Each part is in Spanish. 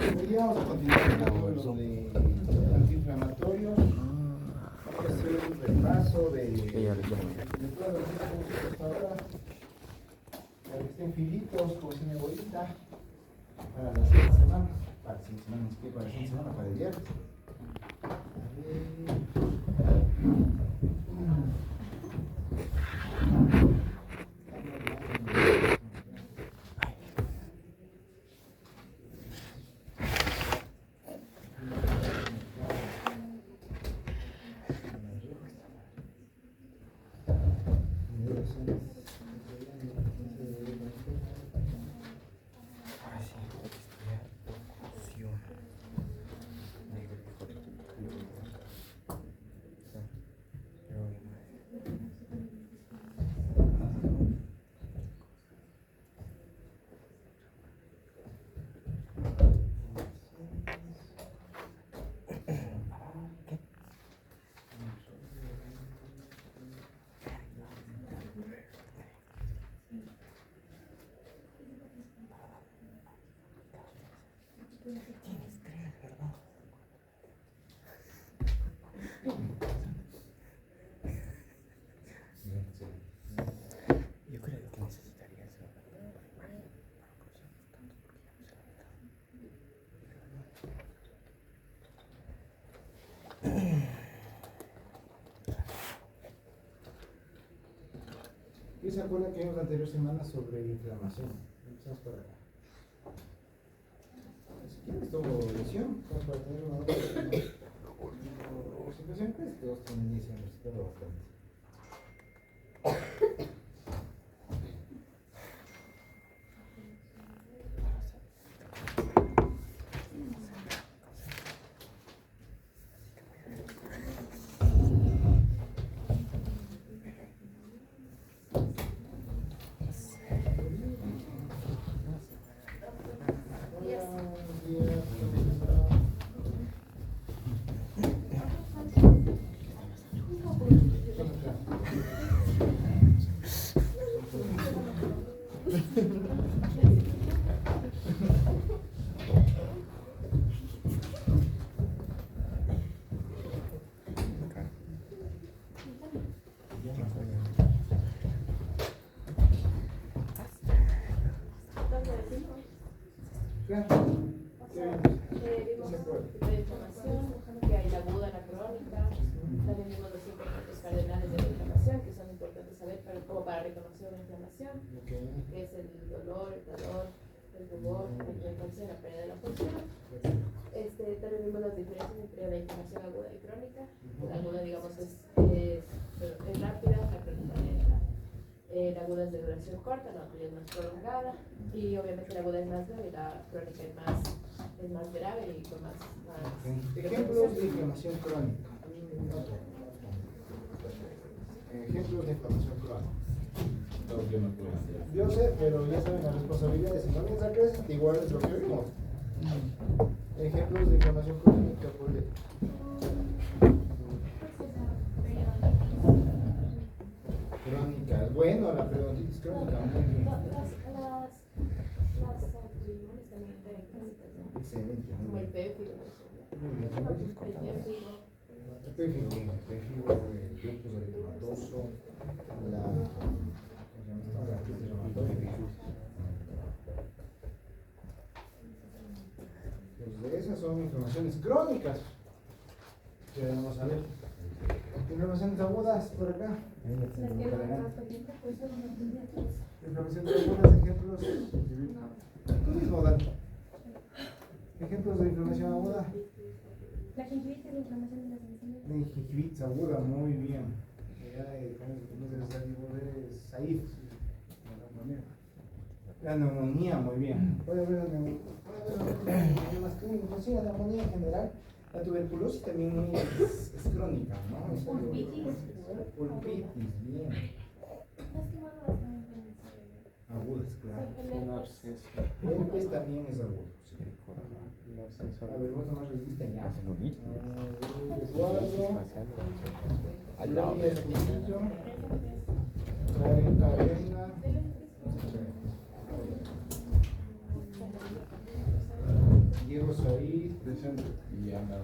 Hoy vamos a continuar con lo de antiinflamatorios. Vamos a hacer un repaso de todas las cosas que hemos hecho hasta ahora. Para que estén filitos, como si me bolita, para la siguiente semana. Para la siguiente semana, es que para la siguiente semana, para el viernes. Yo creo que necesitaría eso. ¿Y se acuerda que vimos la anterior semana sobre inflamación? Empezamos por acá. Si quieres todo lesión, como para tener una otra situación, pues todos tienen lesión, pero bastante. Vimos un tipo de inflamación, que hay la aguda, la crónica. También vimos los 5 puntos cardenales de la inflamación, que son importantes saber como para reconocer una inflamación, que es el dolor, el calor, el rubor, la hipertensión, la pérdida de la función. También vimos las diferencias entre la inflamación aguda y crónica. La aguda, digamos, es rápida, la crónica lenta. La aguda es de duración corta, la otra es más prolongada, y obviamente la aguda es más leve y la crónica es más grave y con más Ejemplos de inflamación crónica. Ejemplos de inflamación crónica. Yo sé, pero ya saben las responsabilidades. Si no les da clase, igual es lo que vimos. Ejemplos de inflamación crónica, por ejemplo. Crónicas. Bueno, la periodontitis crónica, muy bien. Las autoinmunes también traen crónicas, ¿no? Excelente. Como el péptido. El péptido, el lupus eritematoso, la artritis reumatoide. Pues de esas son inflamaciones crónicas. Que vamos a ver. Inflamaciones agudas por acá. Inflamaciones agudas, ejemplos. Tú mismo, Dani. Ejemplos de inflamación aguda. La gingivitis es la inflamación de las encías. La gingivitis aguda, muy bien. Said. La neumonía, muy bien. Puede haber más clínicos, sí, la neumonía en general. La tuberculosis también es crónica, ¿no? Pulpitis. Pulpitis, bien. Agudas, claro. Herpes también es agudo. Sí. A ver, vos nomás resiste ya. Guardo. Cadena. Diego Said, presente. Y Ana.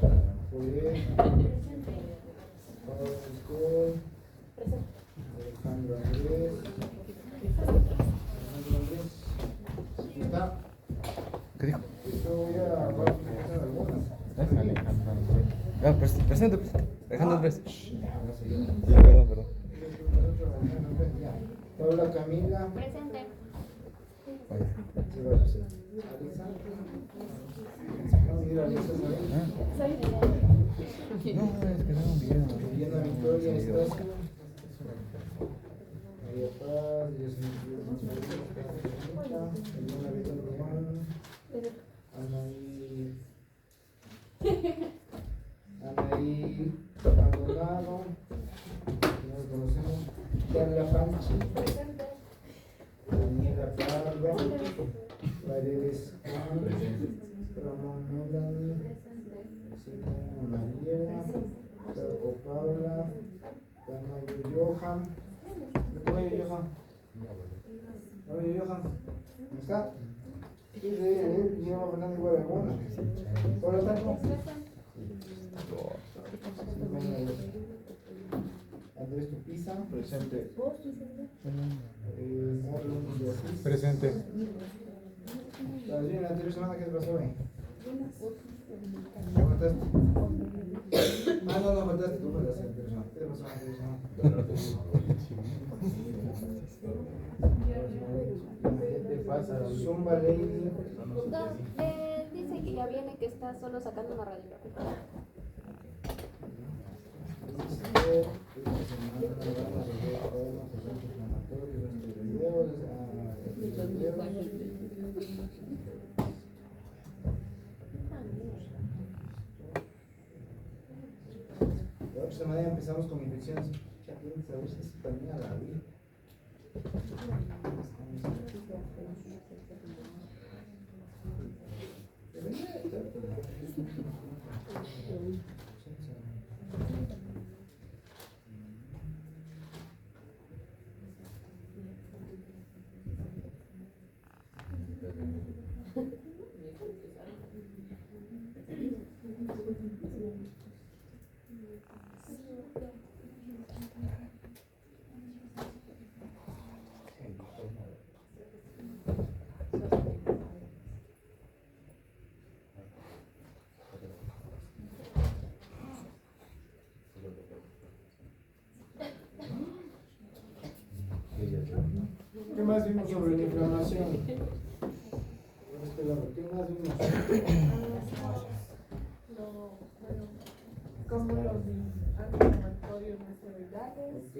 Joel, Pablo Escol, Alejandro Andrés. ¿Está? ¿Qué dijo? Yo voy a pasar algunas. Alejandro Andrés. No, presente. Alejandro Andrés. Hágase Sí, perdón. ya. Paula Camila. Presente. Sí, vaya, sí. Alisa. No, mira, Alisa, ¿sabes? No, es que no, bien. Diana Victoria, Estacio. María Paz, Elena Vita Román, Anaí Maldonado, no lo conocemos, Carla Panchi, Daniela Pardo, Paredes Juan, Ramón Melanie, Simón Mariela, Marco Paula, Tamayo Johan. Oye, Johan. Oye, Johan. ¿Cómo está? Sí, él lleva hablando igual a Mona. Hola, Taco. Andrés Tupiza. Presente. Marlon Beatriz. Presente. ¿Estás bien? La anterior semana, ¿qué te pasó, ¿Me faltaste? No, faltaste tú, faltaste la anterior semana. ¿Qué te pasó la anterior semana? ¿Qué te pasa? Zumba Lady. Dice que ya viene, que está solo sacando una radiografía. La otra semana ya empezamos con infecciones. Ya tienes que saber si se termina la vida. ¿Qué más vimos sobre la inflamación? Por este lado, ¿qué más vimos? Como los antiinflamatorios no esteroidales, Ok.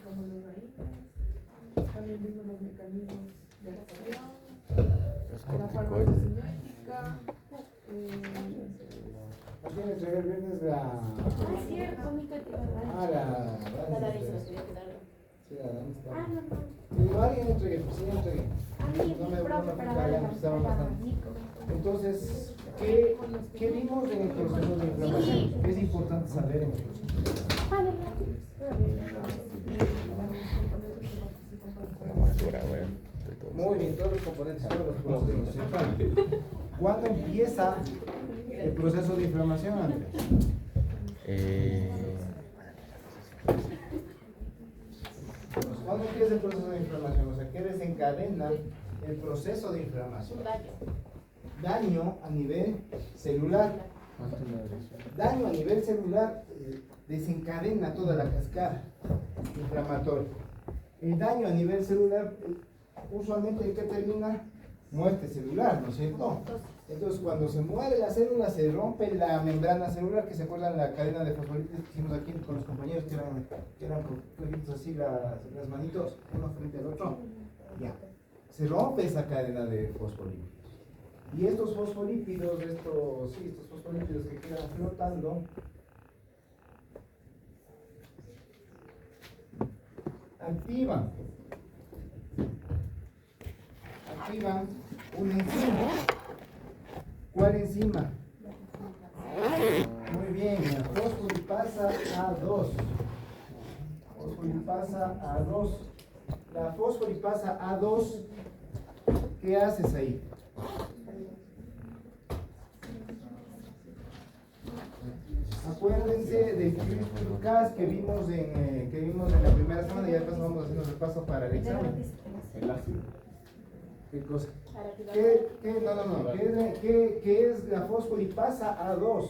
como los raíces, también vimos los mecanismos de acción, la farmacocinética. ¿A quién entregué el viernes la... Es cierto, mi La nariz nos quería quedar. Sí, la Dani está. no. Digo, alguien entregué, pues sí, entregué. A mí, No me profe, no, para ya darle empezaron la bastante. Entonces, ¿qué vimos en el proceso de inflamación? ¿Qué es importante saber en el proceso? Muy bien, todos los componentes, todos los procesos de inflamación. ¿Cuándo empieza el proceso de inflamación, Andrés? ¿Cuándo empieza el proceso de inflamación? O sea, ¿qué desencadena el proceso de inflamación? Un daño. Daño a nivel celular. Daño a nivel celular desencadena toda la cascada inflamatoria. El daño a nivel celular, usualmente, ¿en qué termina? Muerte celular, ¿no es cierto? Entonces, cuando se muere la célula, se rompe la membrana celular, que se acuerdan la cadena de fosfolípidos que hicimos aquí con los compañeros, que eran así las manitos, uno frente al otro. Ya. Se rompe esa cadena de fosfolípidos. Y estos fosfolípidos, estos fosfolípidos que quedan flotando, activan una enzima. ¿Cuál enzima? Muy bien, la fosfolipasa A2. Fosfolipasa A2. La fosfolipasa A2, ¿qué haces ahí? Acuérdense del CRISPR-Cas que vimos en la primera semana y ya después vamos haciendo repaso para el examen. El ácido. ¿Qué cosa? Araquidónico. ¿Qué es la fosfolipasa A2?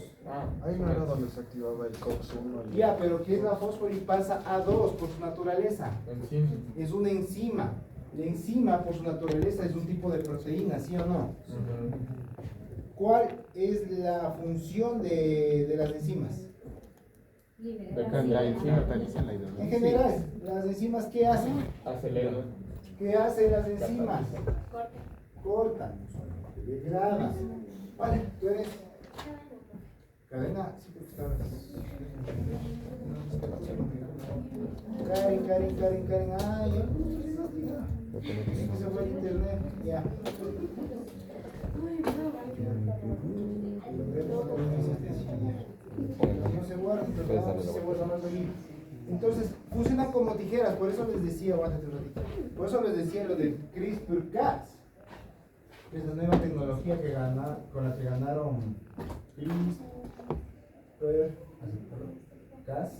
Ahí no era donde se activaba el COX-1. Ya, pero ¿qué es la fosfolipasa A2 por su naturaleza? Enzima. Es una enzima. La enzima por su naturaleza es un tipo de proteína, ¿sí o no? ¿Cuál es la función de las enzimas? La enzima realiza la En hidrólisis. general, las enzimas, ¿qué hacen? Acelera. ¿Qué hacen las enzimas? Cortan, degradan. Vale, tú eres cadena. Sí, porque estabas. Karen. Ay, se fue el internet. Ya. No se guarda, pero se guarda más allí. Entonces, funcionan como tijeras, por eso les decía, aguántate un ratito, por eso les decía lo del CRISPR-Cas, que es la nueva tecnología con la que ganaron CRISPR-Cas,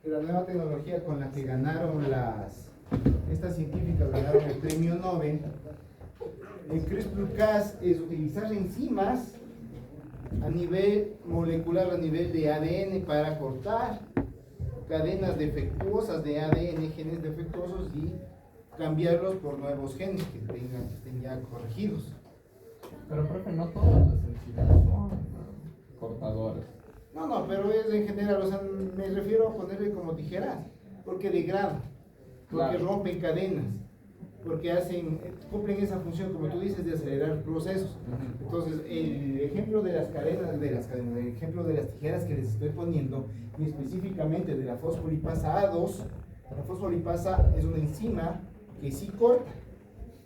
que es la nueva tecnología con la que ganaron estas científicas ganaron el premio Nobel. El CRISPR-Cas es utilizar enzimas a nivel molecular, a nivel de ADN para cortar cadenas defectuosas de ADN, genes defectuosos y cambiarlos por nuevos genes que estén ya corregidos. Pero profe, no todas las enzimas son cortadoras. No, pero es en general, o sea, me refiero a ponerle como tijeras, porque degradan, porque Claro. rompen cadenas, porque cumplen esa función, como tú dices, de acelerar procesos. Entonces, el ejemplo de las cadenas, el ejemplo de las tijeras que les estoy poniendo, y específicamente de la fosfolipasa A2, la fosfolipasa es una enzima que sí corta.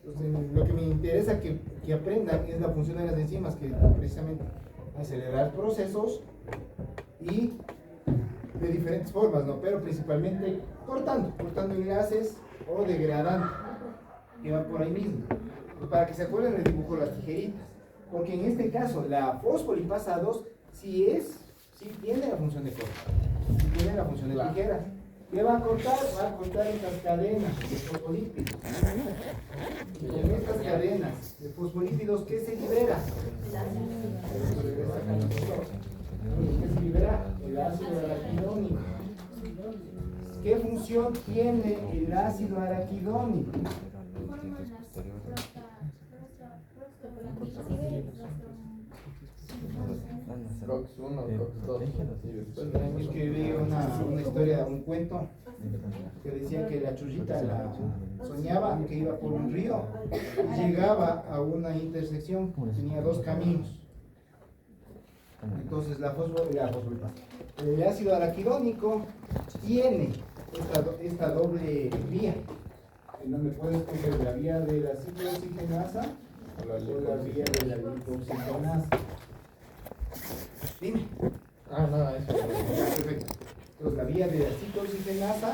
Entonces, lo que me interesa que aprendan es la función de las enzimas, que precisamente acelerar procesos y de diferentes formas, ¿no? Pero principalmente cortando enlaces o degradando, que va por ahí mismo. Pues para que se acuerden del dibujo de las tijeritas, porque en este caso la fosfolipasa 2 sí tiene la función de cortar, sí tiene la función de tijeras. ¿Qué va a cortar? Va a cortar estas cadenas de fosfolípidos. Y en estas cadenas de fosfolípidos, ¿qué se libera? ¿Qué se libera? El ácido araquidónico. ¿Qué función tiene el ácido araquidónico? COX-1, COX-2. Y después Es que vi una historia, un cuento que decía que la chullita soñaba que iba por un río y llegaba a una intersección, tenía dos caminos. Entonces el ácido araquidónico tiene esta doble vía, en donde puedes coger la vía de la ciclooxigenasa o la vía de la lipoxigenasa. Dime. nada, eso. Perfecto. Entonces la vía de la ciclooxigenasa,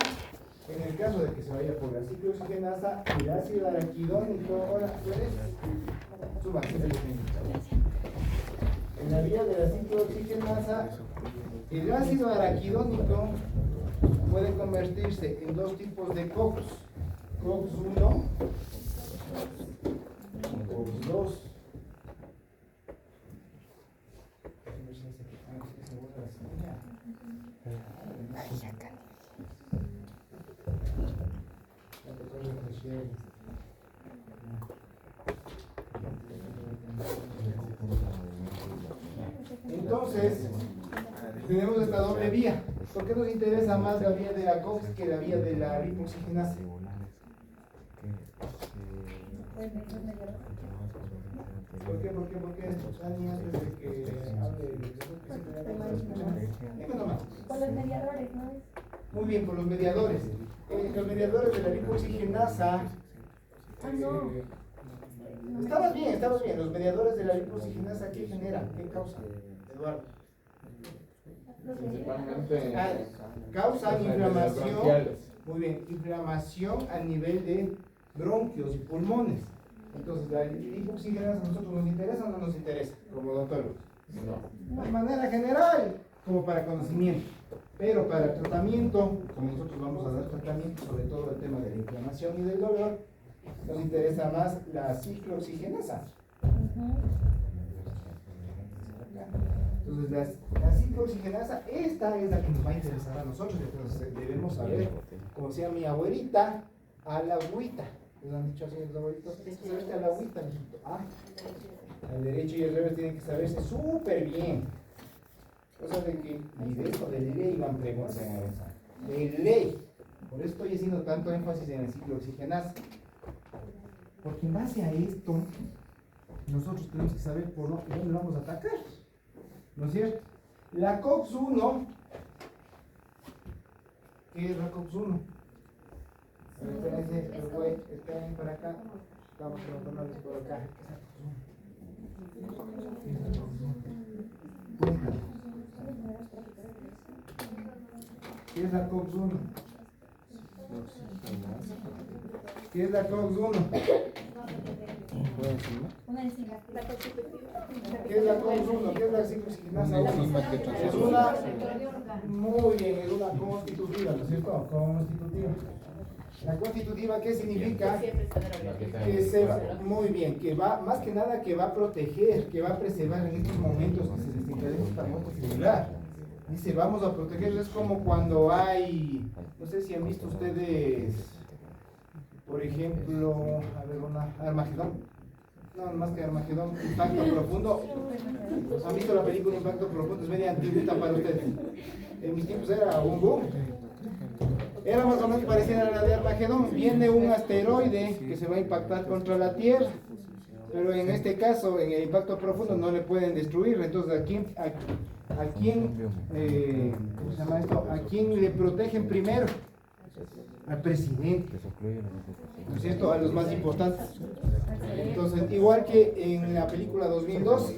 en el caso de que se vaya por la ciclooxigenasa, el ácido araquidónico, ahora, ¿puedes? Suba, en la vía de la ciclooxigenasa, el ácido araquidónico puede convertirse en dos tipos de COX. COX-1, COX-2. Entonces, tenemos esta doble vía. ¿Por qué nos interesa más la vía de la COX que la vía de la lipoxigenasa? ¿Por qué? Dani, antes de que hable dime nomás. Con los mediadores, ¿no? Muy bien, por los mediadores. Los mediadores de la lipoxigenasa. Estabas bien. Los mediadores de la lipoxigenasa, ¿qué generan? ¿Qué causan, Eduardo? Principalmente. Causan inflamación. Bronquiales. Muy bien, inflamación a nivel de bronquios y pulmones. Entonces, ¿la lipoxigenasa a nosotros nos interesa o no nos interesa como odontólogos? No. De manera general, como para conocimiento. Pero para tratamiento, como nosotros vamos a dar tratamiento sobre todo el tema de la inflamación y del dolor, nos interesa más la ciclooxigenasa. Entonces, la ciclooxigenasa, esta es la que nos va a interesar a nosotros. Entonces, debemos saber, como decía mi abuelita, a la agüita. ¿Les han dicho así los abuelitos? Saberte a la agüita, mijito. Al derecho y al revés tienen que saberse súper bien. Cosa de que, y de esto de ley van preguntas en esa. De ley. Por eso estoy haciendo tanto énfasis en el ciclooxigenasa. Porque en base a esto, nosotros tenemos que saber por dónde vamos a atacar. ¿No es cierto? La COX-1, ¿qué es la COX-1? Esperen para acá. Vamos a ponerles por acá. ¿Qué es la COX-1? ¿Qué es la COX-1? ¿Qué es la COX-1? ¿Qué es la ciclooxigenasa 1? Es una, muy bien, es una constitutiva, ¿no es cierto? Constitutiva. La constitutiva, ¿qué significa? Que se va, muy bien, que va, más que nada que va a proteger, que va a preservar en estos momentos que se desencadena esta muerte celular. Dice, vamos a proteger, es como cuando hay, no sé si han visto ustedes, por ejemplo, a ver, Armagedón. No, más que Armagedón, Impacto Profundo. ¿Han visto la película Impacto Profundo? Es media antigüita para ustedes. En mis tiempos era un boom. Era más o menos parecida a la de Armagedón. Viene un asteroide que se va a impactar contra la Tierra. Pero en este caso, en el impacto profundo, no le pueden destruir. Entonces, ¿cómo se llama esto? ¿A quién le protegen primero? Al presidente, ¿no es cierto? A los más importantes. Entonces, igual que en la película 2002,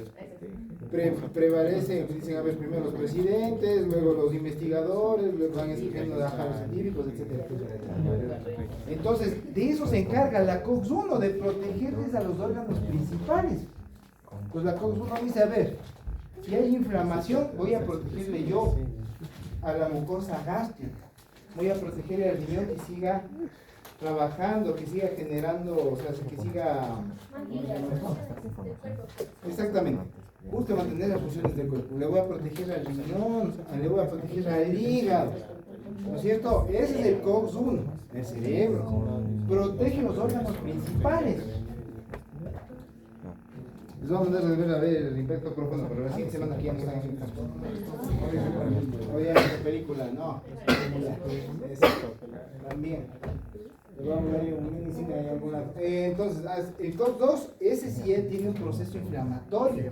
prevalecen, dicen, a ver, primero los presidentes, luego los investigadores, luego van escogiendo a los científicos, etcétera. Entonces, de eso se encarga la COX-1, de protegerles a los órganos principales. Pues la COX-1 dice, a ver, si hay inflamación, voy a protegerle yo a la mucosa gástrica. Voy a protegerle al riñón que siga trabajando, que siga generando, o sea, que siga... Exactamente. Busca mantener las funciones del cuerpo. Le voy a proteger al riñón, le voy a proteger al hígado. ¿No es cierto? Ese es el COX-1, el cerebro. Protege los órganos principales. Les vamos a mandar a ver el impacto profundo, pero la siguiente semana aquí ya no están haciendo caso. Oye, esta película, no. También. Les vamos a ver un mini cine ahí alguna. Entonces, el COX-2, ese sí tiene un proceso inflamatorio.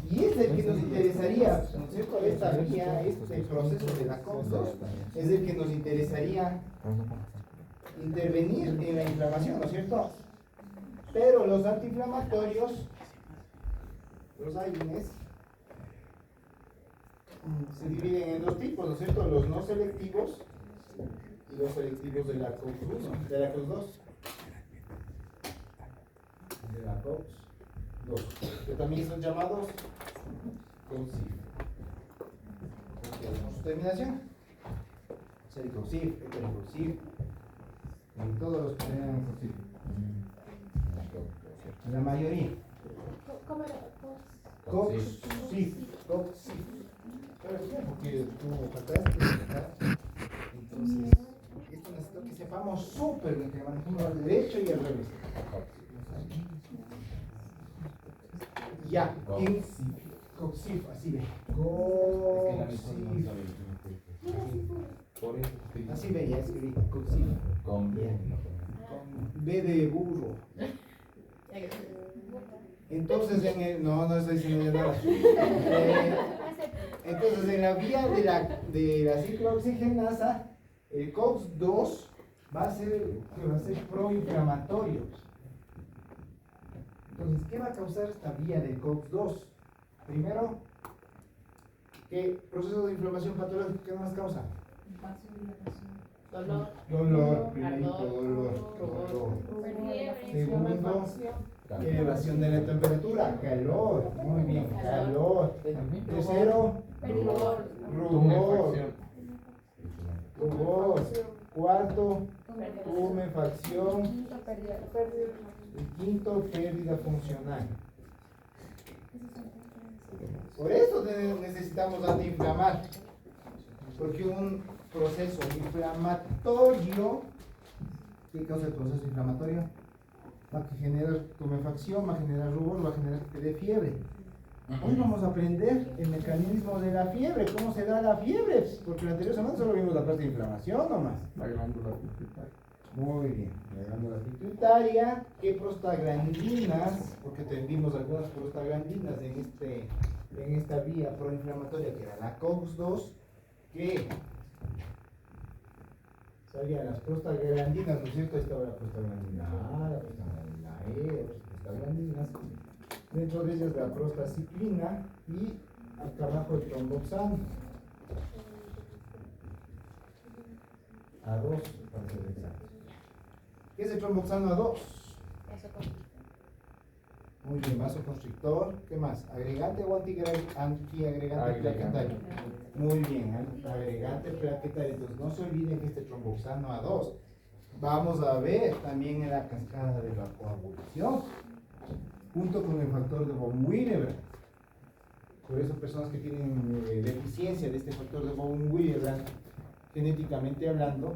Y es el que nos interesaría, ¿no es cierto? Esta vía, este proceso de la COX-2 es el que nos interesaría intervenir en la inflamación, ¿no es cierto? Pero los antiinflamatorios, los AINES, se dividen en dos tipos, ¿no es cierto? Los no selectivos y los selectivos de la COX-1, de la COX-2. De la COX-2, que también son llamados COXIF. Su terminación, COXIF, heteroCOXIF, y todos los que tengan COXIF. La mayoría. ¿Cómo era? COXIF. Pero es bien, porque tú faltaste. Entonces, esto necesito que sepamos súper bien, que manejemos al derecho y al revés. Ya, en COXIF, así ve. COXIF. Así ve, ya escribí. COXIF. Con B de burro. Entonces, no estoy diciendo ya nada. Entonces, en la vía de la ciclooxigenasa, el COX-2 va a ser proinflamatorio. Entonces, ¿qué va a causar esta vía del COX-2? Primero, ¿qué proceso de inflamación patológica qué más causa? Dolor, primerito, dolor. Segundo, elevación de la temperatura, calor, muy bien, calor. Tercero, El quinto, pérdida funcional. Por eso necesitamos antiinflamar. Porque un proceso inflamatorio, ¿qué causa el proceso inflamatorio? Va a generar tumefacción, va a generar rubor, va a generar que te dé fiebre. Hoy vamos a aprender el mecanismo de la fiebre, cómo se da la fiebre, porque en la anterior semana solo vimos la parte de inflamación nomás. La glándula pituitaria. Muy bien, la glándula pituitaria, ¿qué prostaglandinas? Porque vimos algunas prostaglandinas en esta vía proinflamatoria, que era la COX-2, que salían las prostaglandinas, ¿no es cierto? Ahí estaba la prostaglandina A, la prostaglandina E, otras prostaglandinas. Dentro de ellas la prostaciclina y acá abajo el tromboxano. A2, para ser exactos. ¿Qué es el tromboxano A2? Muy bien, vasoconstrictor. ¿Qué más? ¿Agregante o antiagregante plaquetario? Muy bien, agregante plaquetario. Entonces no se olviden que este tromboxano A2 vamos a ver también en la cascada de la coagulación, junto con el factor de von Willebrand. Por eso personas que tienen deficiencia de este factor de von Willebrand, genéticamente hablando,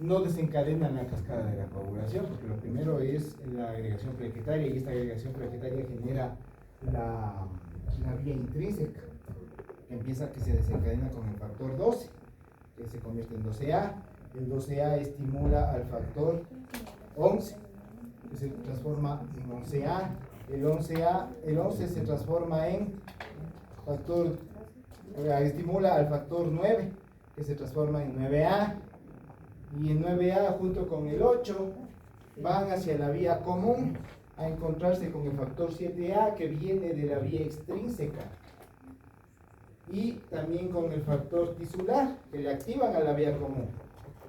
no desencadenan la cascada de la coagulación, porque lo primero es la agregación plaquetaria, y esta agregación plaquetaria genera la vía intrínseca, que se desencadena con el factor 12, que se convierte en 12A. El 12A estimula al factor 11, que se transforma en 11A. El 11 se transforma en factor, estimula al factor 9, que se transforma en 9A. Y el 9A junto con el 8 van hacia la vía común a encontrarse con el factor 7A, que viene de la vía extrínseca, y también con el factor tisular, que le activan a la vía común.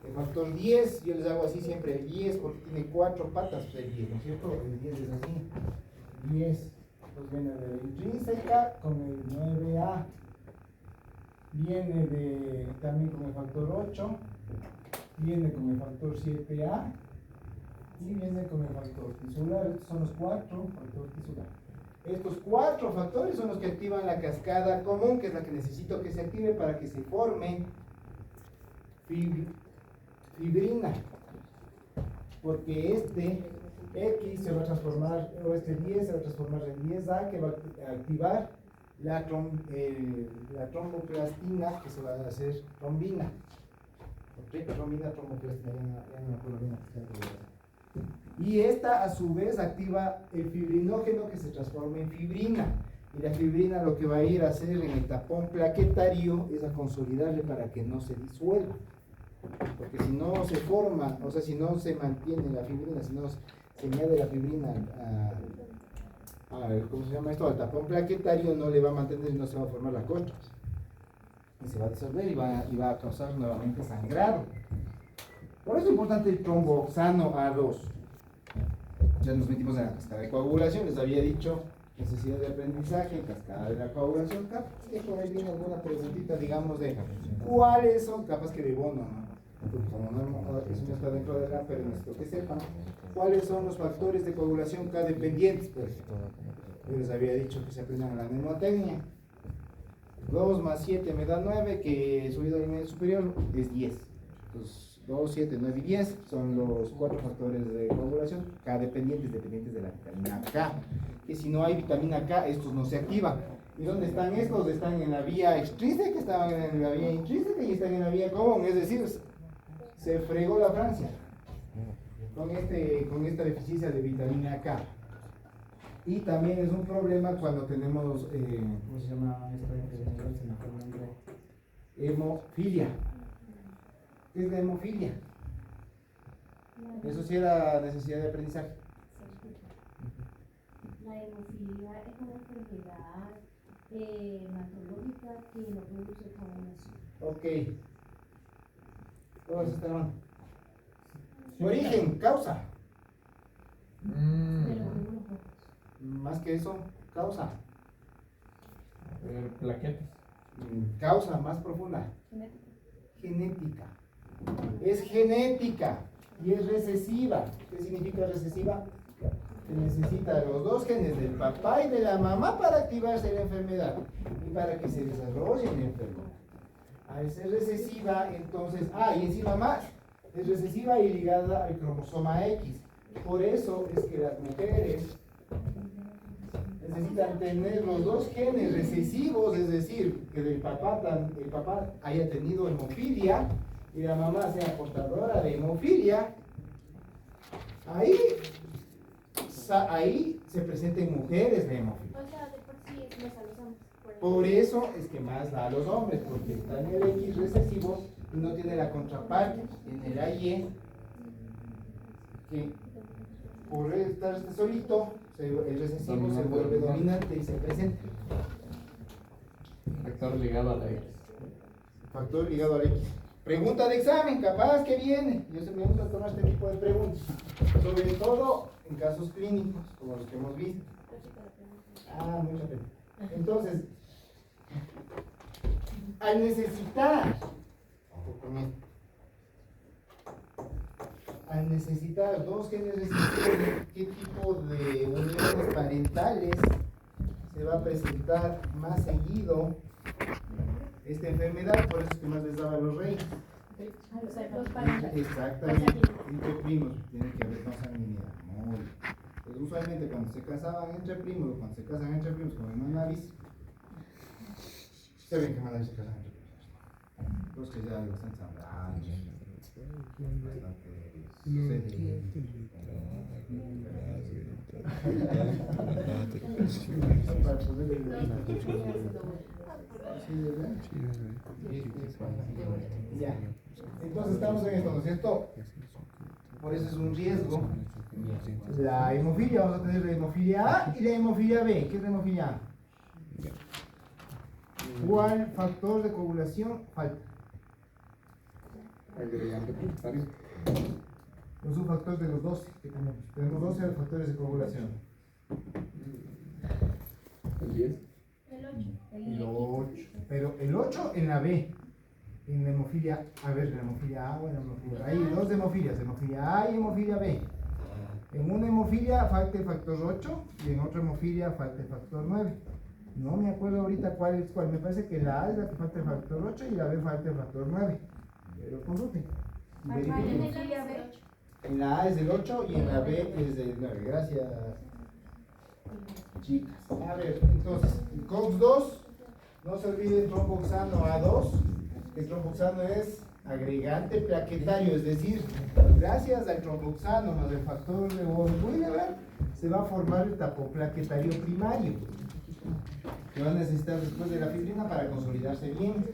El factor 10, yo les hago así siempre el 10 porque tiene 4 patas el 10, ¿no es cierto? El 10 es así. 10 pues viene de la intrínseca con el 9A, viene también con el factor 8, viene con el factor 7A y viene con el factor tisular. Estos son los 4 factores tisular. Estos 4 factores son los que activan la cascada común, que es la que necesito que se active para que se forme fibrina. Porque este X se va a transformar, o este 10 se va a transformar en 10A, que va a activar la tromboplastina, que se va a hacer trombina. Trombina, tromboplastina, ya no me acuerdo bien. Y esta a su vez activa el fibrinógeno, que se transforma en fibrina. Y la fibrina lo que va a ir a hacer en el tapón plaquetario es a consolidarle para que no se disuelva. Porque si no se forma, o sea, si no se mantiene la fibrina, si no se añade la fibrina ¿cómo se llama esto? Al tapón plaquetario, no le va a mantener y no se va a formar la concha. Y se va a disolver y va a causar nuevamente sangrado. Por eso es importante el tromboxano A2. Ya nos metimos en la cascada de coagulación, les había dicho necesidad de aprendizaje, cascada de la coagulación. Capaz que por ahí viene alguna preguntita, digamos, de cuáles son, capaz que de bono, ¿no? Porque como eso no está dentro de la, pero necesito que sepan cuáles son los factores de coagulación K dependientes. Pues yo les había dicho que se aprendan la mnemotecnia. 2 más 7 me da 9, que subido al medio superior es 10. Entonces, 2, 7, 9 y 10 son los 4 factores de coagulación K dependientes de la vitamina K. Que si no hay vitamina K, estos no se activan. ¿Y dónde están estos? Están en la vía extrínseca, estaban en la vía intrínseca y están en la vía común. Es decir, se fregó la Francia con esta deficiencia de vitamina K. Y también es un problema cuando tenemos, ¿cómo se llama esta enfermedad? Se me fue el nombre. Hemofilia. ¿Qué es la hemofilia? Eso sí era necesidad de aprendizaje. La hemofilia es una enfermedad hematológica que no produce coagulación. Ok. Todos están. Origen, causa. Pero no los ojos. Más que eso, causa. Plaquetas. Causa más profunda. Genética. Es genética. y es recesiva. ¿Qué significa recesiva? Que necesita los dos genes del papá y de la mamá para activarse la enfermedad y para que se desarrolle la enfermedad. Al ser recesiva, entonces, y encima más, es recesiva y ligada al cromosoma X. Por eso es que las mujeres necesitan tener los dos genes recesivos, es decir, que el papá haya tenido hemofilia y la mamá sea portadora de hemofilia. Ahí se presenten mujeres de hemofilia. O sea, de por sí es más a los hombres. Por eso es que más da a los hombres, porque está en el X recesivo y no tiene la contraparte en el AY, que por estar solito, el recesivo se vuelve dominante y se presenta. Factor ligado a la X. Factor ligado al X. Pregunta de examen, capaz que viene. Yo me gusta tomar este tipo de preguntas, sobre todo en casos clínicos, como los que hemos visto. Mucha pena. Entonces, al necesitar dos genes recesivos, ¿qué tipo de uniones parentales se va a presentar más seguido esta enfermedad? Por eso es que más les daba a los reyes. Los parentales. Exactamente, entre primos tiene que haber consanguinidad. Muy bien. Pues usualmente cuando se casaban entre primos, o cuando se casan entre primos, como en Manavis, se ven que Manavis se casan entre primos. Los que ya hay bastante sangrados, Ya. Entonces estamos en esto, ¿no es cierto? Por eso es un riesgo. La hemofilia, vamos a tener la hemofilia A y la hemofilia B. ¿Qué es la hemofilia A? ¿Cuál factor de coagulación falta? Agregante prioritario. Los subfactores de los 12 que tenemos. Tenemos 12 factores de coagulación. El 10. El 8. Pero el 8 en la B. En la hemofilia, la hemofilia A o en la hemofilia. Hay dos hemofilias, hemofilia A y hemofilia B. En una hemofilia falta el factor 8 y en otra hemofilia falta el factor 9. No me acuerdo ahorita cuál es cuál. Me parece que la A es la que falta el factor 8 y la B falta el factor 9. Pero consulten. En la A es del 8 y en la B es del 9. Gracias, chicas. A ver, entonces, el COX-2, no se olviden tromboxano A2. El tromboxano es agregante plaquetario, es decir, gracias al tromboxano más el factor de von Willebrand se va a formar el tapoplaquetario primario, que va a necesitar después de la fibrina para consolidarse bien.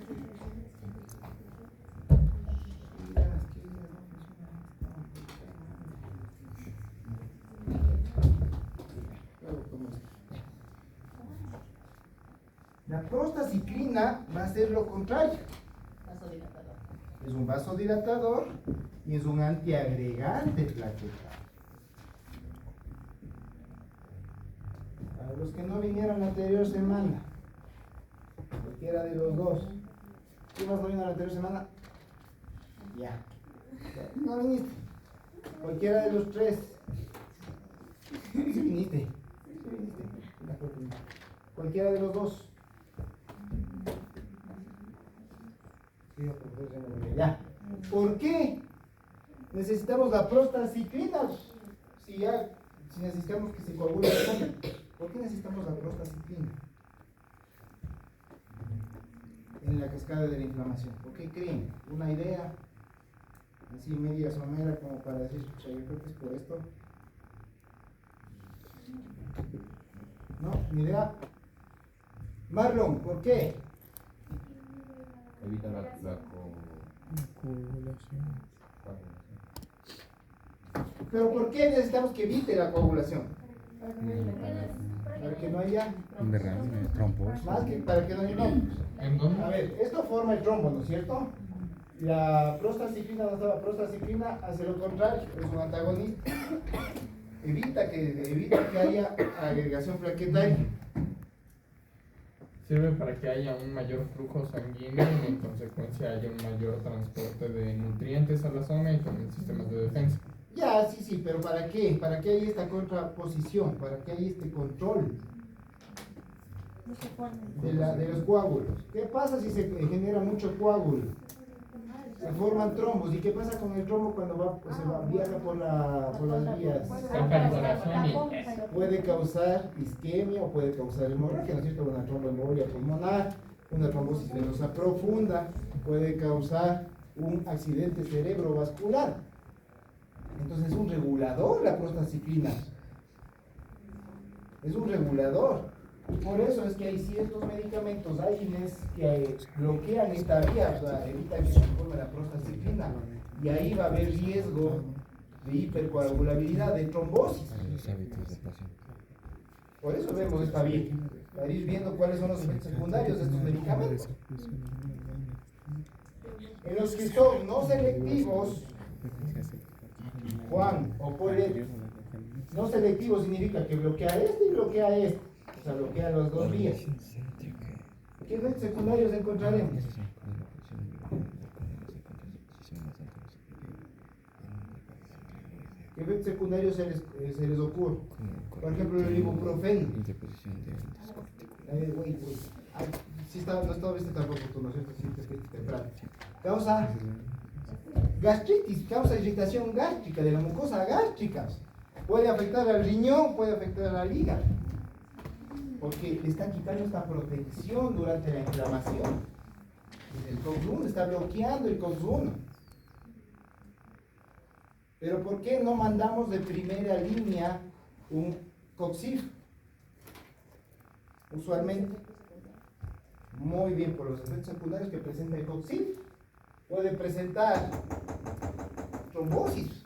La prostaciclina va a ser lo contrario. Vasodilatador. Es un vasodilatador y es un antiagregante plaquetario. Para los que no vinieron la anterior semana, cualquiera de los dos. ¿Quién más no vino la anterior semana? Ya. No viniste. Cualquiera de los tres. Sí viniste. Cualquiera de los dos. Ya. ¿Por qué necesitamos la prostaciclina? Si necesitamos que se coagule la sangre, ¿por qué necesitamos la prostaciclina en la cascada de la inflamación? ¿Por qué creen? ¿Una idea así media somera como para decir, yo creo que es por esto? ¿No? ¿Ni idea? Marlon, ¿por qué? Evita la coagulación. ¿Pero por qué necesitamos que evite la coagulación? Para que no haya Un derrame, trombosis. más que para que no haya trombos. ¿En dónde? A ver, esto forma el trombo, ¿no es cierto? La prostaciclina, la prostaciclina hace lo contrario, es un antagonista. Evita que haya agregación plaquetaria. Sirve para que haya un mayor flujo sanguíneo y en consecuencia haya un mayor transporte de nutrientes a la zona y también sistemas de defensa. Ya, sí, sí, pero ¿para qué? ¿Para qué hay esta contraposición? ¿Para qué hay este control de los coágulos? ¿Qué pasa si se genera mucho coágulo? Se forman trombos. ¿Y qué pasa con el trombo cuando viaja por las vías? Puede causar isquemia o puede causar hemorragia, ¿no es cierto? Una tromboembolia pulmonar, una trombosis venosa profunda, puede causar un accidente cerebrovascular. Entonces es un regulador la prostaciclina. Es un regulador. Por eso es que hay ciertos medicamentos AINES que bloquean esta vía, o sea, evitan que se forme la prostaciclina. Y ahí va a haber riesgo de hipercoagulabilidad, de trombosis. Por eso vemos esta vía, para ir viendo cuáles son los efectos secundarios de estos medicamentos. En los que son no selectivos, Juan o Paulette, no selectivo significa que bloquea este y bloquea este, o sea, bloquea las dos vías. ¿Qué efectos secundarios encontraremos? ¿Qué efectos secundarios se les ocurre? Por ejemplo, el ibuprofeno. No estaba visto tampoco, tú, ¿no es cierto? Sí, temprano. Causa gastritis, causa irritación gástrica, de la mucosa gástrica. Puede afectar al riñón, puede afectar al hígado. Porque le está quitando esta protección durante la inflamación. El COX-1 está bloqueando el COX-1. Pero ¿por qué no mandamos de primera línea un COXIF? Usualmente, muy bien, por los efectos secundarios que presenta el COXIF. Puede presentar trombosis.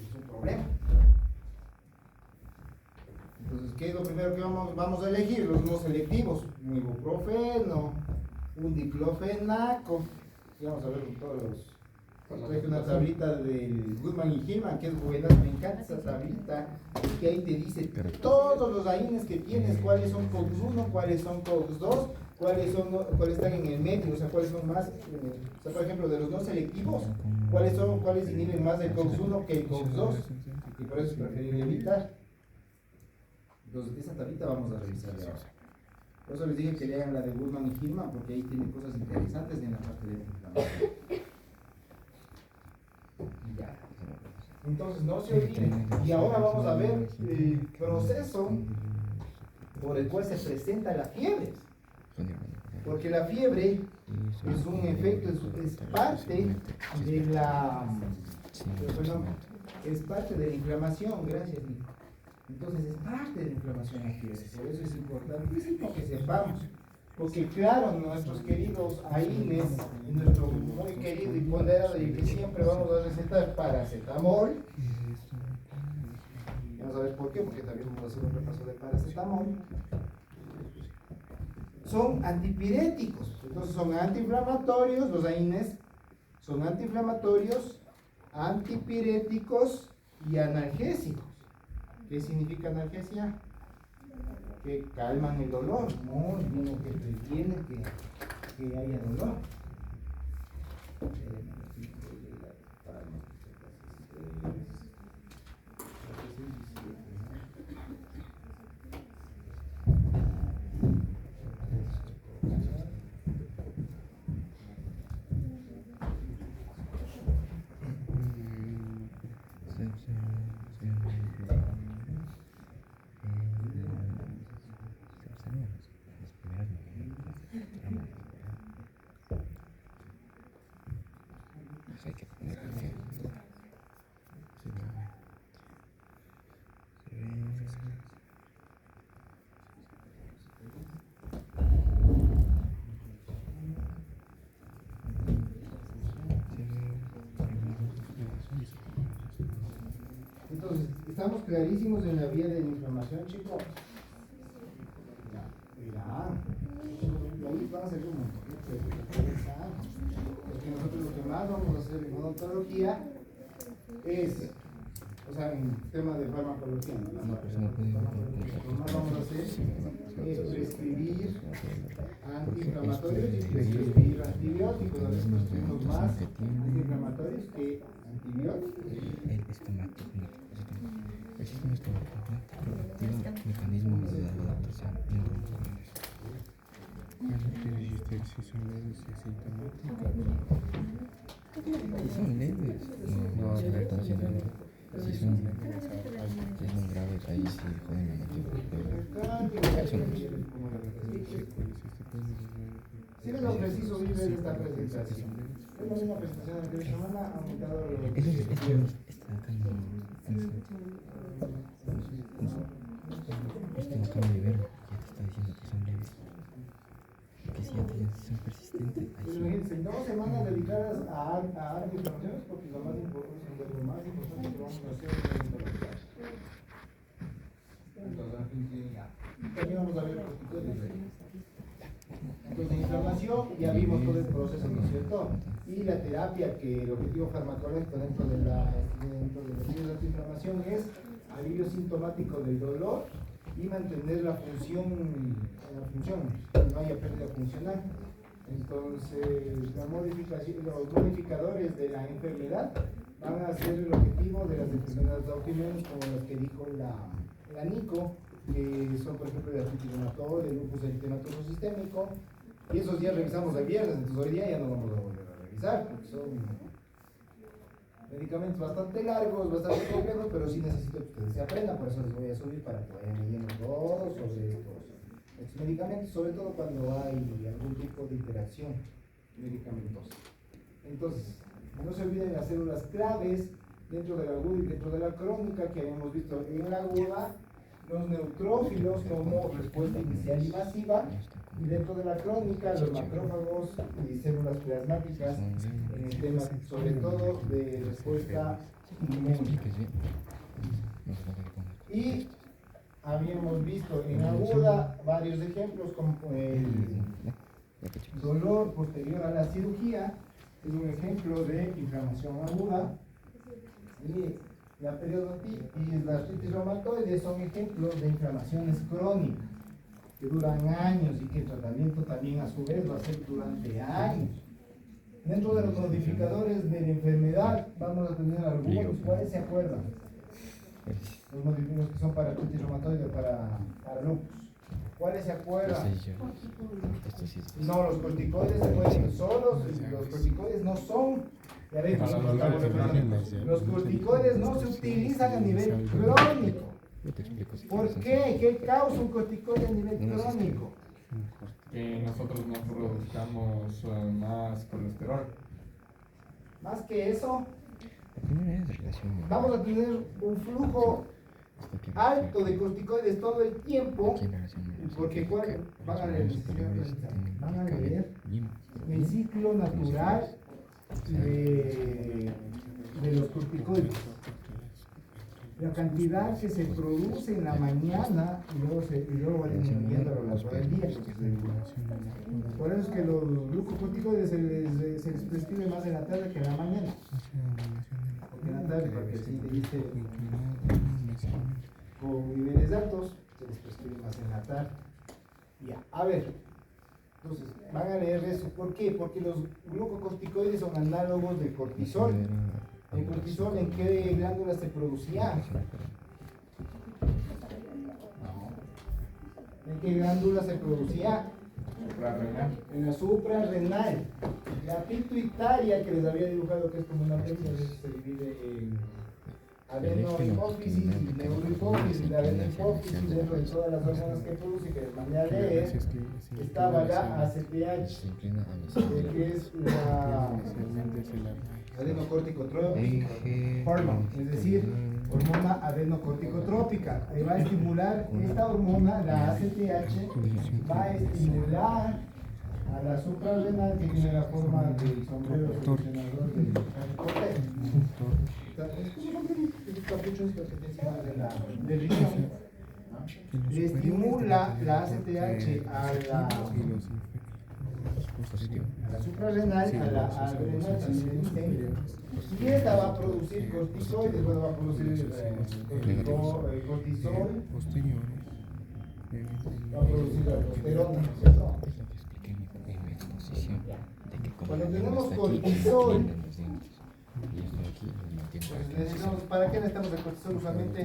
Es un problema. Entonces, ¿qué es lo primero que vamos a elegir? Los no selectivos. Un ibuprofeno, un diclofenaco. Y vamos a ver todos los... Traje una tablita del Goodman y Hillman, que es buena, me encanta esa tablita, que ahí te dice todos los AINES que tienes, cuáles son COX-1, cuáles son COX-2, cuáles están en el medio, o sea, cuáles son más, o sea, por ejemplo, de los no selectivos, cuáles inhiben más el COX-1 que el COX-2, y por eso es preferible evitar. Entonces, esa tablita vamos a revisarla ahora. Por eso les dije que lean la de Goodman y Hillman, porque ahí tiene cosas interesantes en la parte de la inflamación. Ya. Entonces no se olviden. Y ahora vamos a ver el proceso por el cual se presenta la fiebre. Porque la fiebre es un efecto, es parte de la inflamación, gracias Nico. Entonces es parte de la inflamación la fiebre. Por eso es importantísimo que sepamos. Porque claro, nuestros queridos AINES, nuestro muy querido y ponderado y que siempre vamos a recetar paracetamol. Vamos a ver por qué, porque también vamos a hacer un repaso de paracetamol. Son antipiréticos, entonces son antiinflamatorios, los AINES son antiinflamatorios, antipiréticos y analgésicos. ¿Qué significa analgesia? Que calman el dolor, muy bien, que previene que haya dolor. Entonces, ¿estamos clarísimos en la vía de la inflamación, chicos? Mira, ahí van a ser un montón de preguntas. Porque nosotros lo que más vamos a hacer en odontología es, o sea, en tema de farmacología, ¿no? Lo que más vamos a hacer prescribir antiinflamatorios y prescribir antibióticos. A veces prescribimos más antiinflamatorios que antibióticos. El sistema estomacoglottico activa mecanismos de adaptación neuronales. ¿Cuándo te dijiste si son leves y asintomáticas? Si son leves, no hace falta hacer nada. Si son graves, ahí sí joden la matrícula. Eso no es. Si es lo preciso vive de esta presentación. Es la misma presentación de la anterior semana, ha aumentado los Está acá no. No acabo de ver, ya te está diciendo que son leves. Que si ya te dicen que son persistentes, ahí Pues sí. imagínense, 2 semanas dedicadas a antiinflamatorios porque lo más importante que vamos a hacer es la entonces, también vamos a ver corticoides. Entonces, inflamación, ya vimos todo el proceso, ¿no es cierto? Y la terapia, que el objetivo farmacológico dentro de los estudios de antiinflamación es alivio sintomático del dolor y mantener la función, que no haya pérdida funcional. Entonces, los modificadores de la enfermedad van a ser el objetivo de las enfermedades autoinmunes, como las que dijo la Nico, que son, por ejemplo, el artritis reumatoide, el lupus eritematoso sistémico, y esos días revisamos el viernes, entonces hoy día ya no vamos a volver a revisar, porque son medicamentos bastante largos, bastante complejos, pero sí necesito que ustedes se aprendan, por eso les voy a subir para que vayan leyendo todo sobre estos medicamentos, sobre todo cuando hay algún tipo de interacción medicamentosa. Entonces, no se olviden las células claves dentro de la aguda y dentro de la crónica que habíamos visto en la aguda, los neutrófilos como respuesta inicial y masiva, y dentro de la crónica los macrófagos y células plasmáticas en el tema sobre todo de respuesta inmune. Y habíamos visto en aguda varios ejemplos como el dolor posterior a la cirugía, es un ejemplo de inflamación aguda, y la periodontitis y la artritis reumatoide son ejemplos de inflamaciones crónicas que duran años y que el tratamiento también a su vez va a ser durante años. Dentro de los modificadores de la enfermedad vamos a tener algunos. ¿Cuáles se acuerdan? Los modificadores que son para artritis reumatoide, para lupus. ¿Cuáles se acuerdan? No, los corticoides se pueden solos, los corticoides no son. Ya ven, los corticoides no se utilizan a nivel crónico. ¿Por qué? ¿Qué causa un corticoide a nivel crónico? Que nosotros no produzcamos más colesterol. Más que eso, La primera es relación. vamos a tener un flujo alto de corticoides todo el tiempo, porque van a leer el ciclo natural de los corticoides. La cantidad que se produce en la mañana y luego va disminuyendo a lo largo del día. Por eso es que los glucocorticoides se les prescribe más en la tarde que en la mañana. Porque en la tarde, porque si te dice con niveles altos, se les prescribe más en la tarde. Ya, a ver. Entonces, van a leer eso. ¿Por qué? Porque los glucocorticoides son análogos del cortisol. El cortisol, ¿en qué glándula se producía? ¿En qué glándula se producía? Suprarrenal. En la suprarrenal. La pituitaria, que les había dibujado que es como una película, se divide en adenohipófisis y neurohipófisis. La adenohipófisis, dentro de todas las hormonas que produce, que les mandé a leer, estaba la ACTH, que es la adenocorticotrópica hormone, es decir, hormona adenocorticotrópica. Va a estimular esta hormona, la ACTH, va a estimular a la suprarrenal, que tiene la forma del sombrero solucionador del cortejo. Del riñón. Le estimula la ACTH a la suprarrenal, a la adrenal también, y esta va a producir corticoides, bueno, va a producir cortisol, va a producir la aldosterona, ¿no es cierto? Es lo que expliqué en mi exposición, de que como Cuando la tenemos lengua está aquí, cortisol, tienden los dientes. Y estoy aquí y los mantiene para pues que no se necesitamos, ¿para qué necesitamos el cortisol usualmente?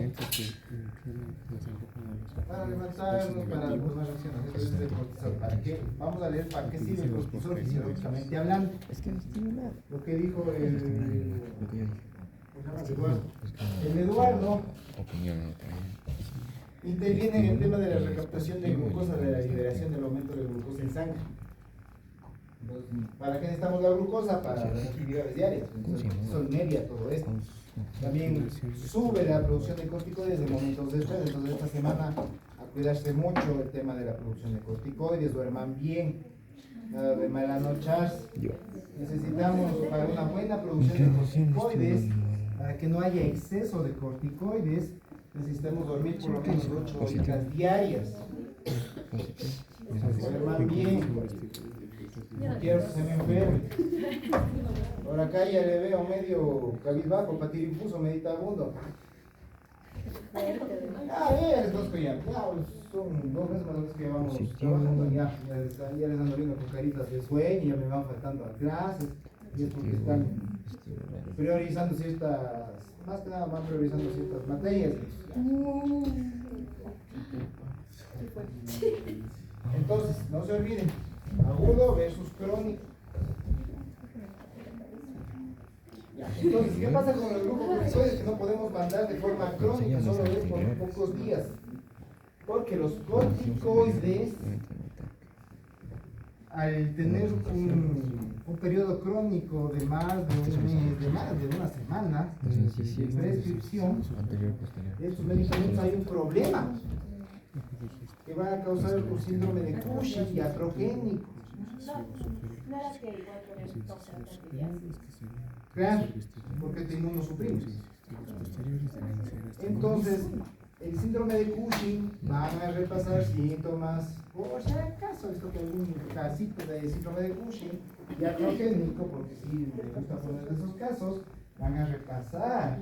Para levantarnos, para tomar acciones. Eso es el cortisol. ¿Para qué? Vamos a leer para qué sirve el cortisol fisiológicamente hablando. Es que no estoy nada. Lo que dijo Lo que yo dije. el Eduardo Opinión no traía. interviene en el tema de la recaptación de glucosa, de la liberación del aumento de glucosa en sangre. Entonces, ¿para qué necesitamos la glucosa? Para las actividades diarias. Entonces, el cortisol media todo esto. También sube la producción de corticoides en momentos de estrés. Entonces, esta semana a cuidarse mucho el tema de la producción de corticoides, duerman bien, nada de malanochar. Necesitamos para una buena producción de corticoides, para que no haya exceso de corticoides, necesitamos dormir por lo menos 8 horitas diarias. Duerman bien. No quiero que se me enferme. Por acá ya le veo medio cabizbajo, patirifuso, meditabundo. Les conozco ya. Son 2 meses más o menos que llevamos trabajando. Ya les ando viendo con caritas de sueño, ya me van faltando a clases. Y es porque están priorizando ciertas, más que nada van priorizando ciertas materias. Entonces, no se olviden, agudo versus crónico. Entonces, ¿qué pasa con los grupos corticoides que no podemos mandar de forma crónica, solo es por pocos días? Porque los corticoides, al tener un periodo crónico de más de un mes, de más de una semana de prescripción, estos medicamentos hay un problema que va a causar un síndrome de Cushing iatrogénico. No era que igual poner dos terapias. Claro, porque te inmunosuprimimos. Entonces, el síndrome de Cushing van a repasar síntomas, por si acaso, esto que algún casito de síndrome de Cushing iatrogénico, porque si les gusta poner esos casos, van a repasar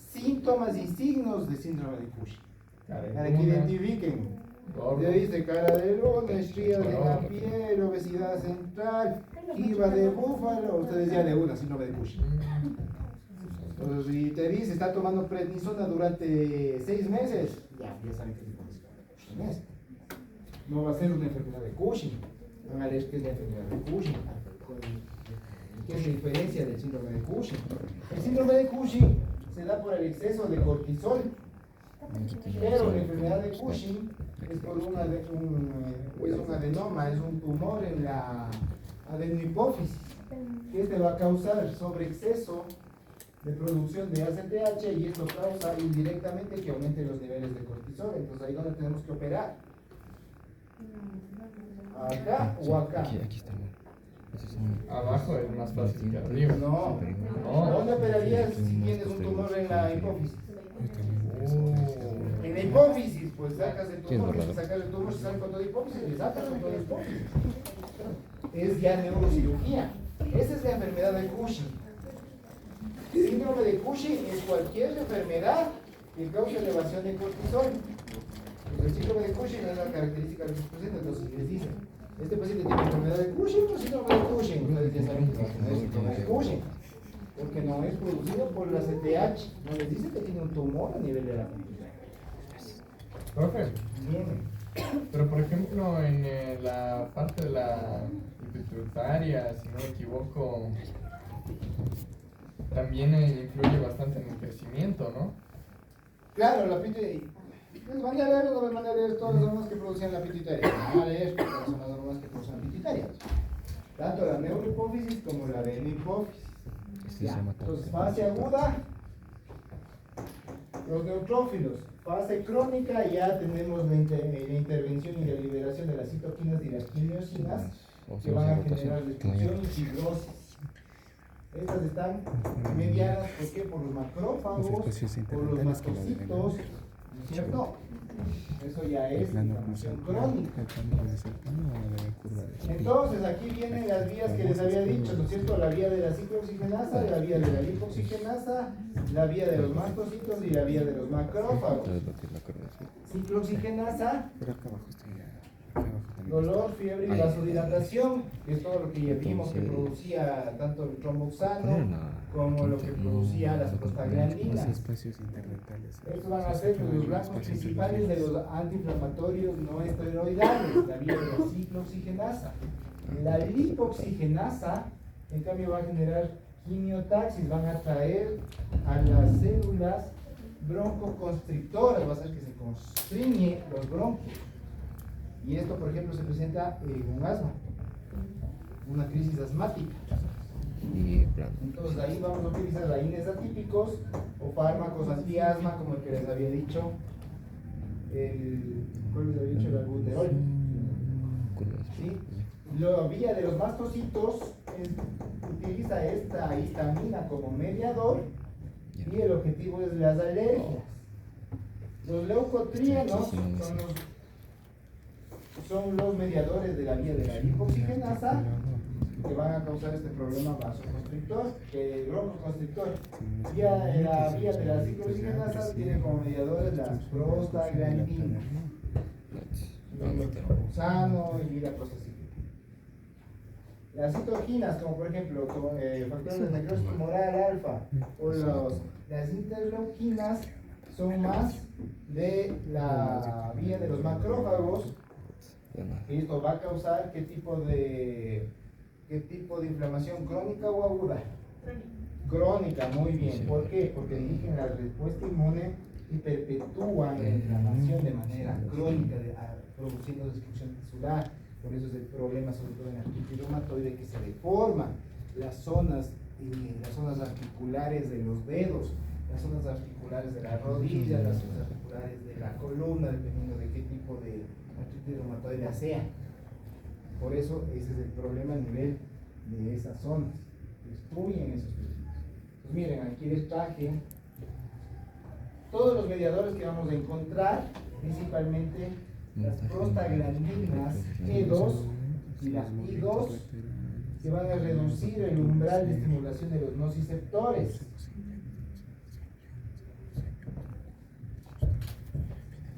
síntomas y signos de síndrome de Cushing. Para que identifiquen. Ya dice cara de luna, estrías en la piel, obesidad central, jiba de búfalo, ustedes ya de una, síndrome de Cushing. Entonces, si te dice, está tomando prednisona durante 6 meses, ya saben que tipo de síndrome de Cushing es. No va a ser una enfermedad de Cushing, van a leer qué es la enfermedad de Cushing, qué es la diferencia del síndrome de Cushing. El síndrome de Cushing se da por el exceso de cortisol, pero la enfermedad de Cushing es por es un adenoma, es un tumor en la adenohipófisis, que este va a causar sobreexceso de producción de ACTH y esto causa indirectamente que aumente los niveles de cortisol. Entonces ahí donde tenemos que operar. ¿Acá o acá? Aquí está. Abajo es más fácil que arriba. No. ¿Dónde operarías si tienes un tumor en la hipófisis? En la hipófisis, pues sacas el tumor, sacas el tumor, se sale con toda hipófisis, le sacas con toda hipófisis. Es ya neurocirugía. Esa es la enfermedad de Cushing. El síndrome de Cushing es cualquier enfermedad que cause elevación de cortisol. Pues el síndrome de Cushing es la característica de los pacientes. Entonces, si les dicen, este paciente tiene enfermedad de Cushing o síndrome de Cushing, ustedes ya saben que no es síndrome de Cushing, porque no es producido por la CTH. No les dice que tiene un tumor a nivel de la pituitaria. Profe, Bien. pero por ejemplo en la parte de la pituitaria, si no me equivoco, también influye bastante en el crecimiento, ¿no? Claro, la pituitaria. ¿Les van a leer o no les van a leer todas las hormonas que producen la pituitaria? Van a leer todas las hormonas que producen la pituitaria. Tanto la neurohipófisis como la adenohipófisis. Entonces, fase aguda, los neutrófilos. Fase crónica, ya tenemos la intervención y la liberación de las citoquinas y las quimiosinas que van a generar destrucción y fibrosis. Estas están mediadas, ¿por qué? Por los macrófagos, por los mastocitos, ¿no es cierto? Eso ya es inflamación crónica. ¿El plano debe ser plano o debe curva de ser? Entonces aquí vienen las vías que les había dicho, ¿no es cierto? La vía de la ciclooxigenasa, la vía de la lipoxigenasa, la vía de los mastocitos y la vía de los macrófagos. Todo lo que es la curva de ser. Ciclooxigenasa, Pero acá abajo está ya. Acá abajo también. dolor, fiebre y vasodilatación, que es todo lo que ya vimos que producía tanto el tromboxano como lo que producía las prostaglandinas. Los espacios interrectales. Estos van a ser los blancos principales de los antiinflamatorios no esteroidales, la vía de la ciclooxigenasa. La lipoxigenasa, en cambio, va a generar quimiotaxis, van a traer a las células broncoconstrictoras, va a hacer que se constriñe los bronquios. Y esto, por ejemplo, se presenta en un asma, una crisis asmática. Y plano. Entonces ahí vamos a utilizar AINES atípicos o fármacos antiasma, como el que les había dicho, ¿cuál les había dicho? El albuterol. Curva de ser. ¿Sí? La vía de los mastocitos utiliza esta histamina como mediador y el objetivo es las alergias. Los leucotrienos son los mediadores de la vía de la lipoxigenasa que van a causar este problema vasoconstrictor, broncoconstrictor. La vía de la ciclooxigenasa tiene como mediadores las prostaglandinas, el tromboxano y la prostaciclina. Las citoquinas, como por ejemplo factores de necrosis tumoral alfa o las interleuquinas, son más de la vía de los macrófagos. Y esto va a causar qué tipo de inflamación, crónica o aguda. Crónica, muy bien. ¿Por qué? Porque dirigen la respuesta inmune y perpetúan la inflamación de manera crónica, produciendo destrucción tisular. Por eso es el problema, sobre todo en la artritis reumatoide, que se deforman las zonas articulares de los dedos, las zonas articulares de la rodilla, las zonas articulares de la columna, dependiendo de qué tipo de artritis reumatoide sea. Por eso ese es el problema a nivel de esas zonas. Destruyen esos tejidos. Pues miren, aquí les traje todos los mediadores que vamos a encontrar, principalmente las prostaglandinas E2 y las I2, que van a reducir el umbral de estimulación de los nociceptores.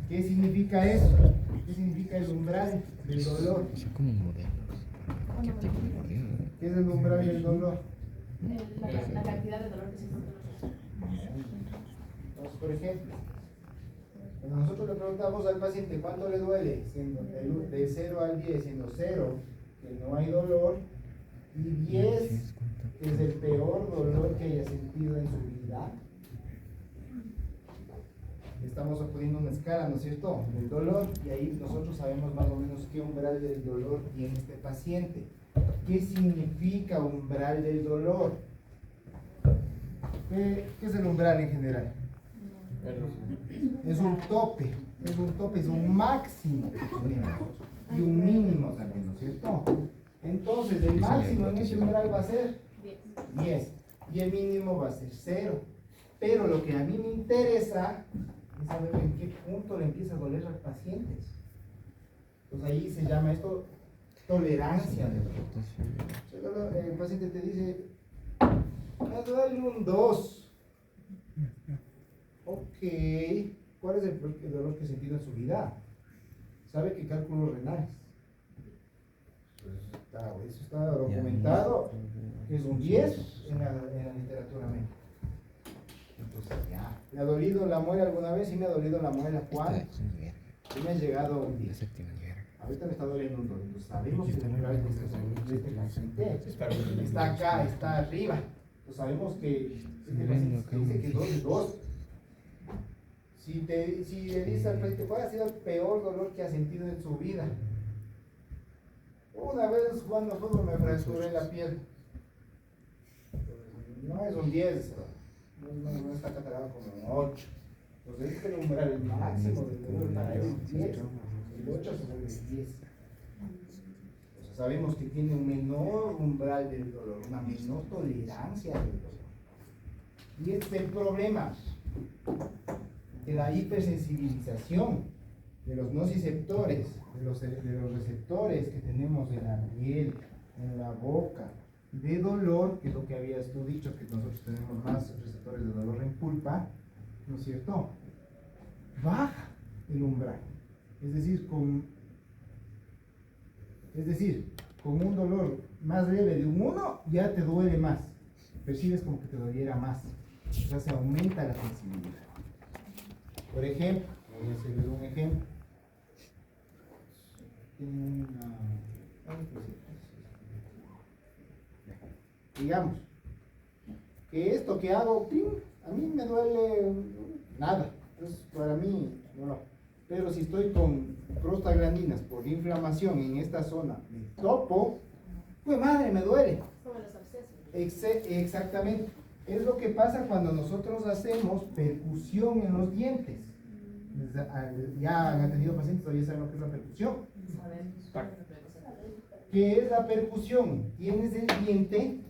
¿Qué significa eso? ¿Qué significa el umbral del dolor? O sea, como un modelo. ¿Qué tipo de modelo? ¿Qué es el umbral del dolor? La cantidad de dolor que se encuentra. Entonces, por ejemplo, cuando nosotros le preguntamos al paciente cuánto le duele, siendo de 0 al 10, siendo 0, que no hay dolor, y 10, que es el peor dolor que haya sentido en su vida, estamos poniendo una escala, ¿no es cierto?, del dolor, y ahí nosotros sabemos más o menos qué umbral del dolor tiene este paciente. ¿Qué significa umbral del dolor? ¿Qué es el umbral en general? Es un tope, es un máximo y un mínimo también, ¿no es cierto? Entonces, el máximo en ese umbral va a ser 10 y el mínimo va a ser 0. Pero lo que a mí me interesa es saber en qué punto le empieza a doler al paciente. Pues ahí se llama esto tolerancia del dolor. El paciente te dice, me duele un 2. Ok, ¿cuál es el dolor que ha sentido en su vida? ¿Sabe qué cálculos renales? Pues eso está documentado, que es un 10 en la literatura médica. Entonces ya, ¿le ha dolido la muela alguna vez? Sí me ha dolido la muela, ¿cuál? Sí me ha llegado un 10. Ahorita me está doliendo un 2. Entonces sabemos que el umbral de este paciente está acá, está arriba. Entonces sabemos que este paciente dice que 2 es 2. Si le dice al paciente, ¿cuál ha sido el peor dolor que ha sentido en su vida? Una vez jugando fútbol me fracturé la piel. No es un 10, no está catalogado como un 8. Entonces es el umbral máximo del dolor para él es 10. El 8 se vuelve 10. Entonces sabemos que tiene un menor umbral del dolor, una menor tolerancia del dolor. Y este es el problema. que la hipersensibilización de los nociceptores, de los receptores que tenemos en la piel, en la boca, de dolor, que es lo que habías tú dicho, que nosotros tenemos más receptores de dolor en pulpa, ¿no es cierto? Baja el umbral. Es decir, con un dolor más leve de un 1, ya te duele más. Percibes como que te doliera más. O sea, se aumenta la sensibilidad. Por ejemplo, voy a hacerles un ejemplo. Digamos que esto que hago, ¡pim!, a mí me duele nada. Entonces, para mí, no. Pero si estoy con prostaglandinas por inflamación en esta zona, me topo, pues madre, me duele. Como los abscesos. Exactamente. Es lo que pasa cuando nosotros hacemos percusión en los dientes. Ya han atendido pacientes, todavía saben lo que es la percusión. ¿Qué es la percusión? Tienes el diente,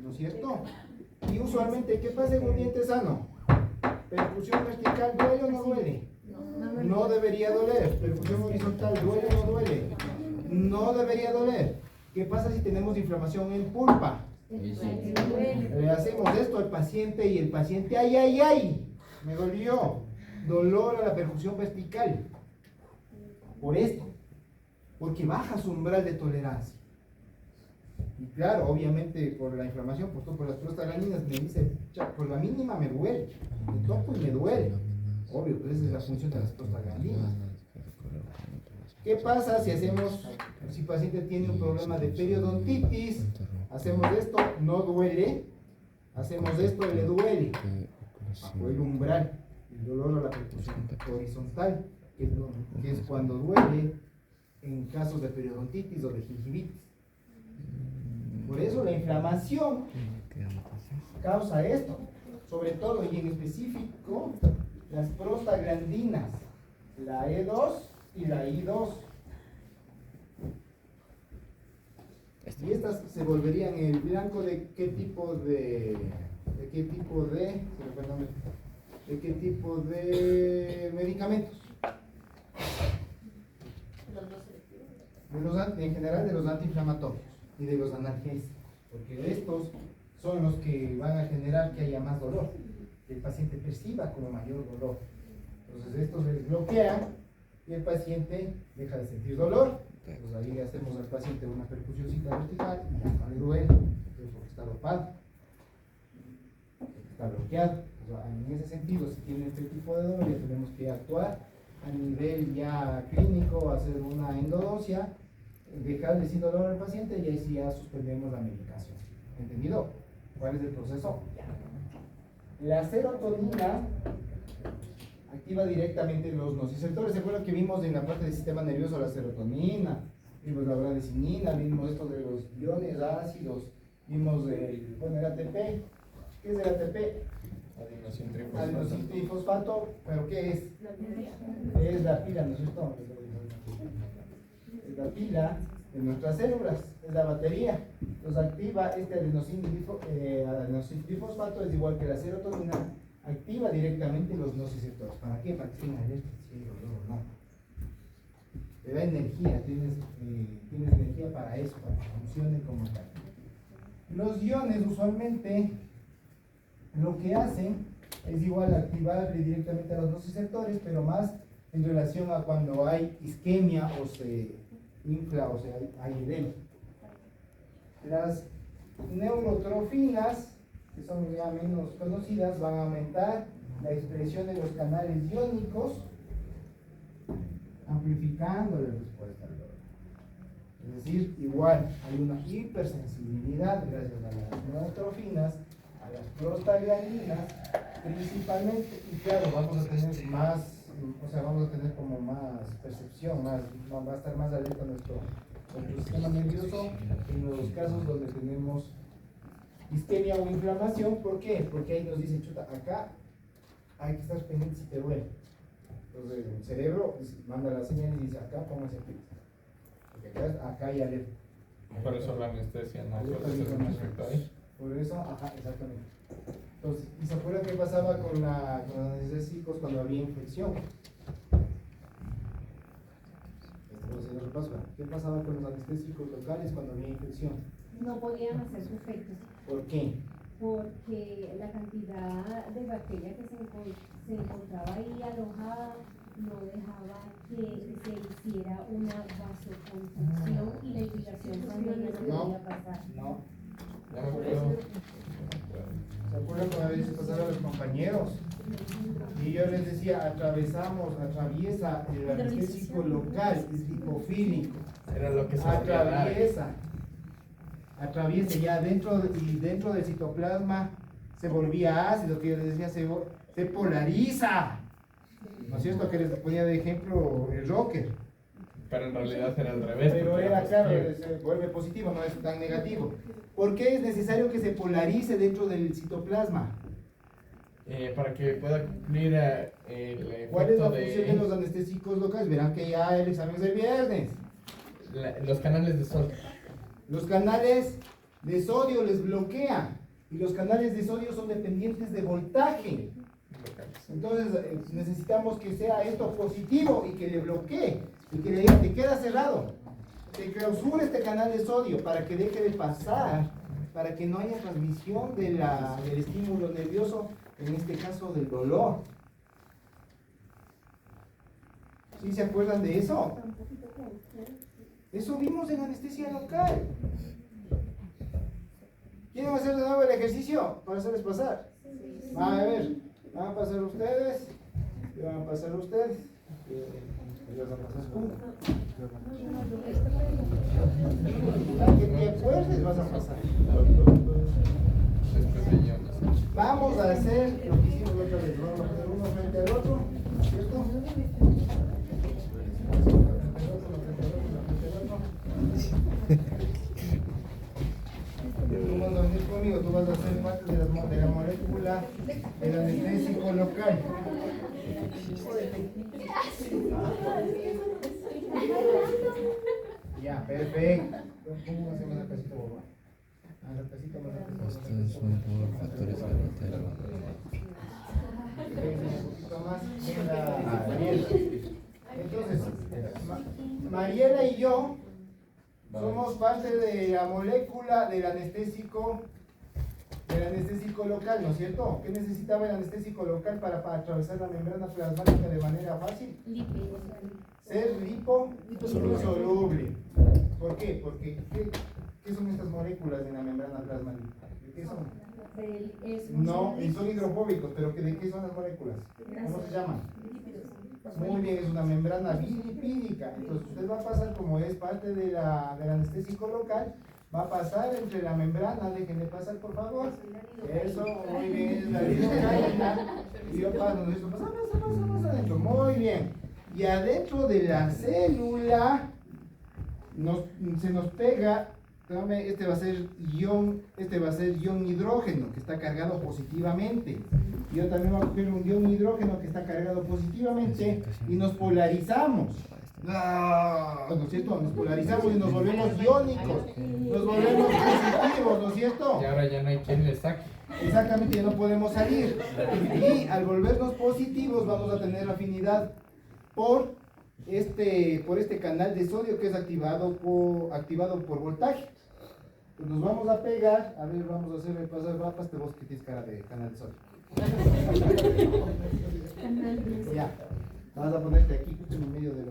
¿no es cierto? Y usualmente, ¿qué pasa en un diente sano? Percusión vertical, ¿duele o no duele? No debería doler. Percusión horizontal, ¿duele o no duele? No debería doler. ¿Qué pasa si tenemos inflamación en pulpa? Le hacemos esto al paciente y el paciente, ¡ay, ay, ay! Me dolió. Dolor a la percusión vertical. Por esto. Porque baja su umbral de tolerancia. Y claro, obviamente por la inflamación, por las prostaglandinas, me dice, por la mínima me duele. Me toco y me duele. Obvio, pues esa es la función de las prostaglandinas. ¿Qué pasa si el paciente tiene un problema de periodontitis? Hacemos esto, no duele. Hacemos esto, le duele. Bajo el umbral, el dolor a la percusión horizontal, que es cuando duele en casos de periodontitis o de gingivitis. Por eso la inflamación causa esto, sobre todo y en específico las prostaglandinas, la E2 y la I2. Y estas se volverían el blanco de qué tipo de medicamentos. En general de los antiinflamatorios y de los analgésicos, porque estos son los que van a generar que haya más dolor, que el paciente perciba como mayor dolor. Entonces estos les bloquean y el paciente deja de sentir dolor. Entonces ahí hacemos al paciente una percusióncita vertical y ya no le duele, porque está dopado, está bloqueado. Entonces, en ese sentido, si tiene este tipo de dolor, ya tenemos que actuar a nivel ya clínico, hacer una endodoncia, dejarle sin dolor al paciente y ahí sí ya suspendemos la medicación. ¿Entendido? ¿Cuál es el proceso? La serotonina activa directamente los nociceptores. ¿Se acuerdan que vimos en la parte del sistema nervioso la serotonina? Vimos la bradecinina, vimos esto de los iones ácidos, vimos el ATP. ¿Qué es el ATP? Adenosín trifosfato. ¿Pero qué es? Es la pila, ¿no es cierto? Es la pila de nuestras células, es la batería. Entonces activa este adenosín trifosfato, es igual que la serotonina, activa directamente los nociceptores. ¿Para qué? Para que estén alertas, si hay dolor o no. Te da energía, tienes energía para eso, para que funcione como tal. Los iones usualmente lo que hacen es igual a activar directamente a los nociceptores, pero más en relación a cuando hay isquemia o se infla o sea, hay edema. Las neurotrofinas, que son ya menos conocidas, van a aumentar la expresión de los canales iónicos, amplificando la respuesta al dolor. Es decir, igual hay una hipersensibilidad gracias a las neurotrofinas, a las prostaglandinas principalmente, y claro, vamos a tener más, vamos a tener como más percepción, va a estar más alerta nuestro sistema nervioso en los casos donde tenemos isquemia o inflamación. ¿Por qué? Porque ahí nos dice, chuta, acá hay que estar pendiente si te duele. Entonces el cerebro manda la señal y dice, acá póngase aquí. Porque acá hay alerta. Por eso la anestesia no puede ser un efecto ahí. Por eso, ajá, exactamente. Entonces, ¿y se acuerdan qué pasaba con los anestésicos cuando había infección? ¿Qué pasaba con los anestésicos locales cuando había infección? No podían hacer su efecto, ¿Por qué? porque la cantidad de bacterias que se encontraba ahí alojada no dejaba que se hiciera una vasoconstricción y la irrigación sanguínea que No. podía pasar. No. Ya me acuerdo. ¿Se acuerdan cuando a veces pasaba a los compañeros? Y yo les decía, atraviesa el anestésico local, es lipofílico. Era lo que se podía dar. Atraviesa ya dentro del citoplasma se volvía ácido, que yo les decía, se polariza. ¿No es cierto? Que les ponía de ejemplo el rocker. Pero en realidad era al revés. Pero porque era claro, positivo. se vuelve positivo, no es tan negativo. ¿Por qué es necesario que se polarice dentro del citoplasma? Para que pueda cumplir el ¿Cuál es la efecto función de los anestésicos locales? Verán que ya el examen es el viernes. los canales de sol. Los canales de sodio les bloquea y los canales de sodio son dependientes de voltaje. Entonces necesitamos que sea esto positivo y que le bloquee y que le diga que queda cerrado, que clausure este canal de sodio para que deje de pasar, para que no haya transmisión del estímulo nervioso, en este caso del dolor. ¿Sí se acuerdan de eso? Eso vimos en anestesia local. ¿Quieren hacer de nuevo el ejercicio para hacerles pasar? A ver, van a pasar ustedes, y van a pasar ustedes, y los van a pasar tú. Para que te acuerdes vas a pasar. Después de iones. Vamos a hacer lo que hicimos la otra vez. Vamos a poner uno frente al otro, ¿cierto? Tú vas a venir conmigo, tú vas a ser parte de la molécula del anestésico local. Ya, perfecto. ¿Cómo hacemos el casito, papá? El casito más Estos son por factores hereditarios. un poquito más en la Mariela. Entonces, Mariela y yo somos parte de la molécula del anestésico local, ¿no es cierto? ¿Qué necesitaba el anestésico local para atravesar la membrana plasmática de manera fácil? Ser liposoluble. ¿Por qué? Porque ¿qué son estas moléculas en la membrana plasmática? ¿De qué son? No, son hidrofóbicos, pero ¿de qué son las moléculas? ¿Cómo se llaman? Muy bien, es una membrana bilipídica. Entonces usted va a pasar, como es parte del anestésico local, va a pasar entre la membrana, déjenme pasar por favor. Eso, muy bien, es la lidocaína. Y yo paso, eso pasa adentro, muy bien. Y adentro de la célula se nos pega, este va a ser ion hidrógeno, que está cargado positivamente. Y yo también voy a coger un ion hidrógeno que está cargado positivamente y nos polarizamos. ¿No es cierto? Nos polarizamos y nos volvemos iónicos, nos volvemos positivos, ¿no es cierto? Y ahora ya no hay quien le saque. Exactamente, ya no podemos salir. Y al volvernos positivos vamos a tener afinidad por este canal de sodio que es activado por voltaje. Pues nos vamos a pegar, a ver, vamos a hacerle pasar mapas, vos que tienes cara de canal de sodio. Ya, vas a ponerte aquí justo en medio de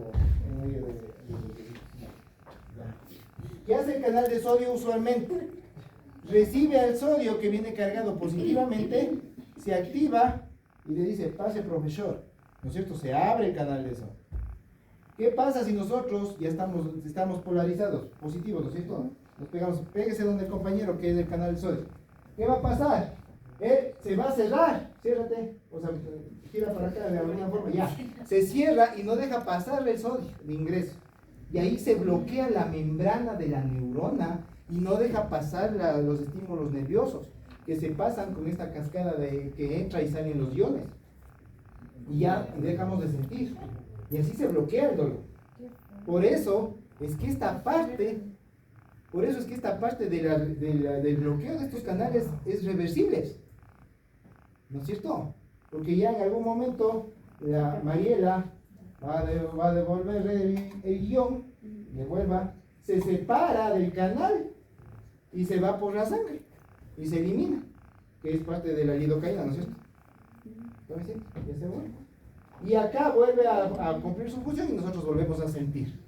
¿Qué hace el canal de sodio usualmente? Recibe al sodio que viene cargado positivamente, se activa y le dice, pase profesor, ¿no es cierto? Se abre el canal de sodio. ¿Qué pasa si nosotros ya estamos polarizados, positivos, ¿no es cierto? Nos pegamos, péguese donde el compañero que es el canal de sodio. ¿Qué va a pasar? Él se va a cerrar, ciérrate, o sea, gira para acá de alguna forma, ya. Se cierra y no deja pasar el sodio de ingreso. Y ahí se bloquea la membrana de la neurona y no deja pasar los estímulos nerviosos que se pasan con esta cascada que entra y salen los iones. Y ya dejamos de sentir. Y así se bloquea el dolor. Por eso es que esta parte del bloqueo de estos canales es reversible. ¿no es cierto? Porque ya en algún momento la Mariela va a devolver el guión, devuelva, se separa del canal y se va por la sangre y se elimina, que es parte de la lidocaína, ¿no es cierto? Entonces, ya se vuelve. Y acá vuelve a cumplir su función y nosotros volvemos a sentir.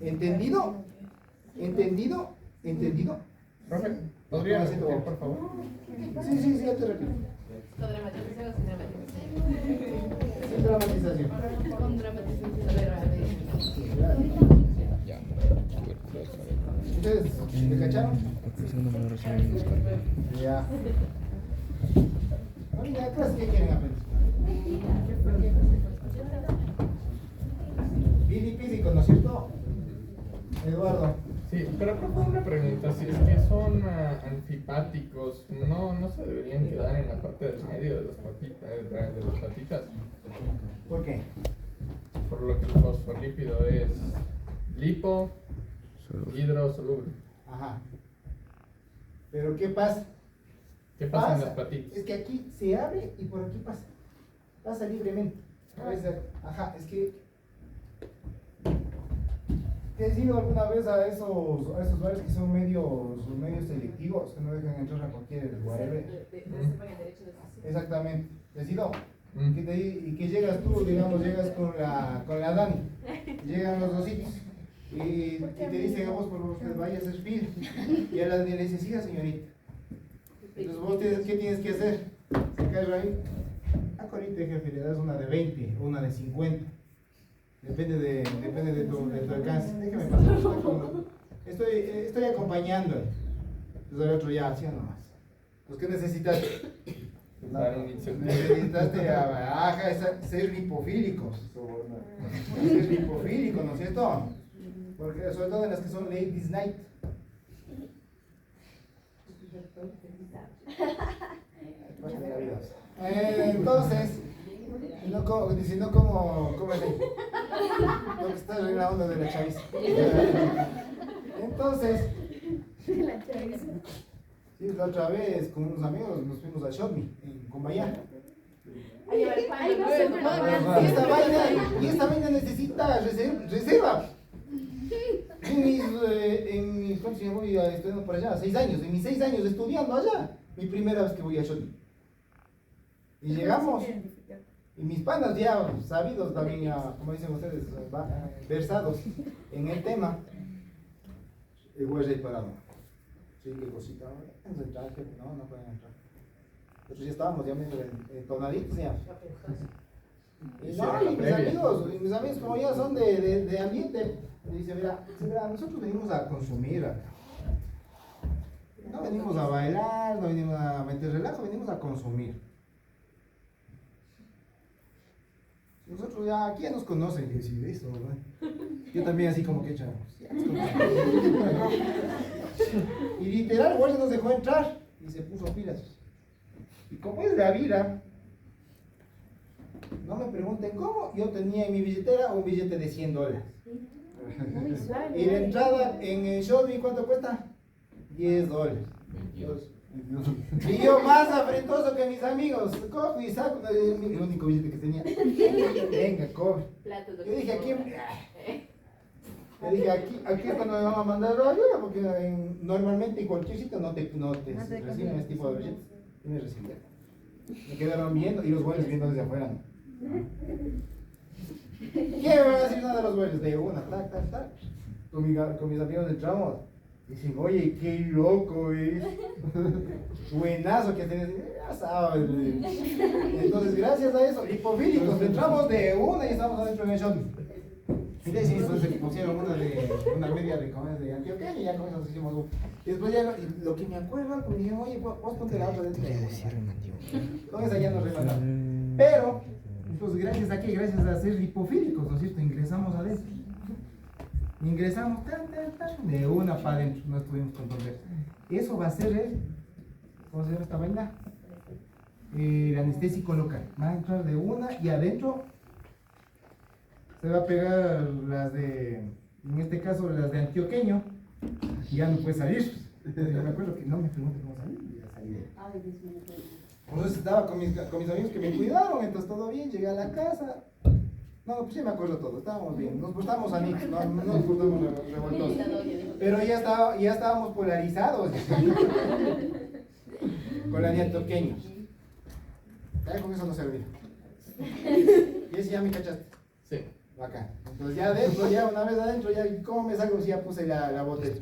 ¿Entendido? ¿Entendido? ¿Entendido? Profe, ¿podría repetir, por favor? Sí, ya te repito. ¿Con dramatización o sin dramatización? Sin dramatización. Con dramatización, sin dramatización. Sí, claro. Ya, ¿Ustedes me cacharon? el segundo me lo reciben los cargos. Ya. Oye, ¿a clase qué quieren aprender? Billy Físico, ¿no es cierto? Eduardo. Sí, pero profe, una pregunta, si es que son anfipáticos, ¿no se deberían quedar en la parte del medio de las patitas? ¿Por qué? Por lo que el fosfolípido es lipo, hidrosoluble. Ajá. Pero ¿qué pasa? ¿Qué pasa en las patitas? Es que aquí se abre y por aquí pasa. Pasa libremente. Ajá, es que ¿has ido alguna vez a esos bares que son medios selectivos, que no dejan entrar a cualquier whatever? Exactamente. ¿Has ido? Y que llegas tú, digamos, llegas con la Dani, llegan los dositos y te dicen a vos por favor que vayas a servir y a la Dani le dice, siga señorita. Entonces vos ¿qué tienes que hacer? Sacar ahí, ahorita jefe, le das una de 20 o una de 50. Depende de tu alcance. Déjame pasar. Estoy acompañándole. Entonces el otro ya, hacía nomás. Pues, ¿qué necesitas? Dar un incentivo. Necesitaste ser lipofílicos. Ser lipofílico, ¿no es cierto? Porque sobre todo en las que son ladies night. Entonces, diciendo cómo es ahí. Lo que está en la onda de la chaviza. Entonces, sí, la otra vez con unos amigos nos fuimos a Shopee en Cumbayá. Ahí va el Y esta vaina necesita reserva. ¿Cuántos años voy estudiando por allá? 6 años. En mis 6 años estudiando allá, mi primera vez que voy a Shopee. Y llegamos. Y mis panas ya sabidos también, ya, como dicen ustedes, versados en el tema. El güey ahí parado. Sí, qué cosita. No pueden entrar. Nosotros ya estábamos ya medio entonaditos ya. Y no, y mis amigos como ya son de ambiente, me dicen, mira, nosotros venimos a consumir acá. No venimos a bailar, no venimos a meter relajo, venimos a consumir. Nosotros ya, aquí ya nos conocen, y decir eso, ¿no? Yo también así como que echamos. Y literal, güey, nos dejó entrar y se puso pilas. Y como es de Avira, no me pregunten cómo, yo tenía en mi billetera un billete de $100. Y la entrada en el Shopee, ¿cuánto cuesta? $10. Y yo más afrentoso que mis amigos, cojo y saco el único billete que tenía. Venga, coge. Yo dije, aquí es cuando me van a mandar la ayuda, porque normalmente en cualquier sitio no te reciben este tipo de billetes. Y me recibieron. Me quedaron viendo y los güeyes viendo desde afuera. ¿Qué me van a decir nada de los güeyes? De una, tac. Con mis amigos entramos. Dicen, oye, qué loco es. Buenazo que tenés. Ya sabes. Entonces, gracias a eso, lipofílicos, entramos de una y estamos adentro en el shopping. Y entonces se pusieron una media de Antioquia y ya con eso nos hicimos un. Y después ya lo que me acuerdo, me dijeron, oye, vos ponte la otra dentro. Con esa ya nos remandamos. Pero, pues gracias a qué, gracias a ser lipofílicos, ¿no es cierto? Ingresamos adentro. Ingresamos, de una para adentro, no estuvimos con volver. Eso va a ser ¿cómo se llama esta vaina? El anestésico local. Va a entrar de una y adentro se va a pegar las en este caso las de antioqueño, y ya no puede salir. Yo me acuerdo que no me pregunte cómo salir, y ya salí de Entonces estaba con mis amigos que me cuidaron, entonces todo bien, llegué a la casa. No, pues sí me acuerdo todo, estábamos bien, nos portamos amigos, no nos portamos revoltosos. Pero ya estábamos polarizados con la niña pequeña. Ya con eso no se olvida. Y ese ya me cachaste. Sí. Acá. Entonces ya adentro, ya una vez adentro, ya ¿cómo me salgo si ya puse la botella?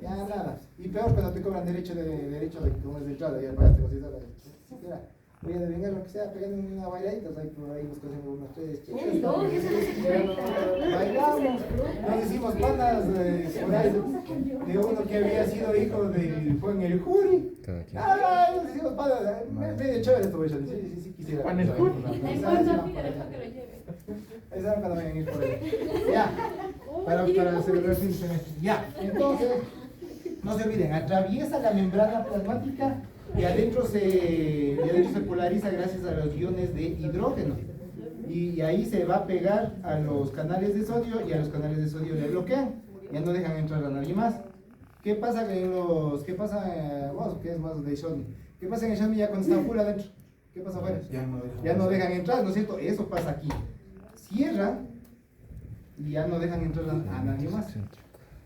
Ya nada. Y peor cuando te cobran derecho de cómo es de entrada, ya pagaste $200. Voy a devengar lo que sea, pegando una bailadita, ahí por ahí nos cogemos unos 3 chicos. Bailamos, nos hicimos panas por ahí de uno que había sido hijo fue en el jury. Nos hicimos panas, medio chévere esto, sí quisiera. ¿En el jury? Esa para venir por ahí. Ya, para celebrar el fin de semestre. Ya, entonces, no se olviden, atraviesa la membrana plasmática y adentro se polariza gracias a los iones de hidrógeno. Y ahí se va a pegar a los canales de sodio y a los canales de sodio le bloquean. Ya no dejan entrar a nadie más. ¿Qué pasa ¿qué es más de Xiaomi? ¿Qué pasa en el Xiaomi ya cuando está full adentro? ¿Qué pasa afuera? Ya no dejan entrar, ¿no es cierto? Eso pasa aquí. Cierran y ya no dejan entrar a nadie más.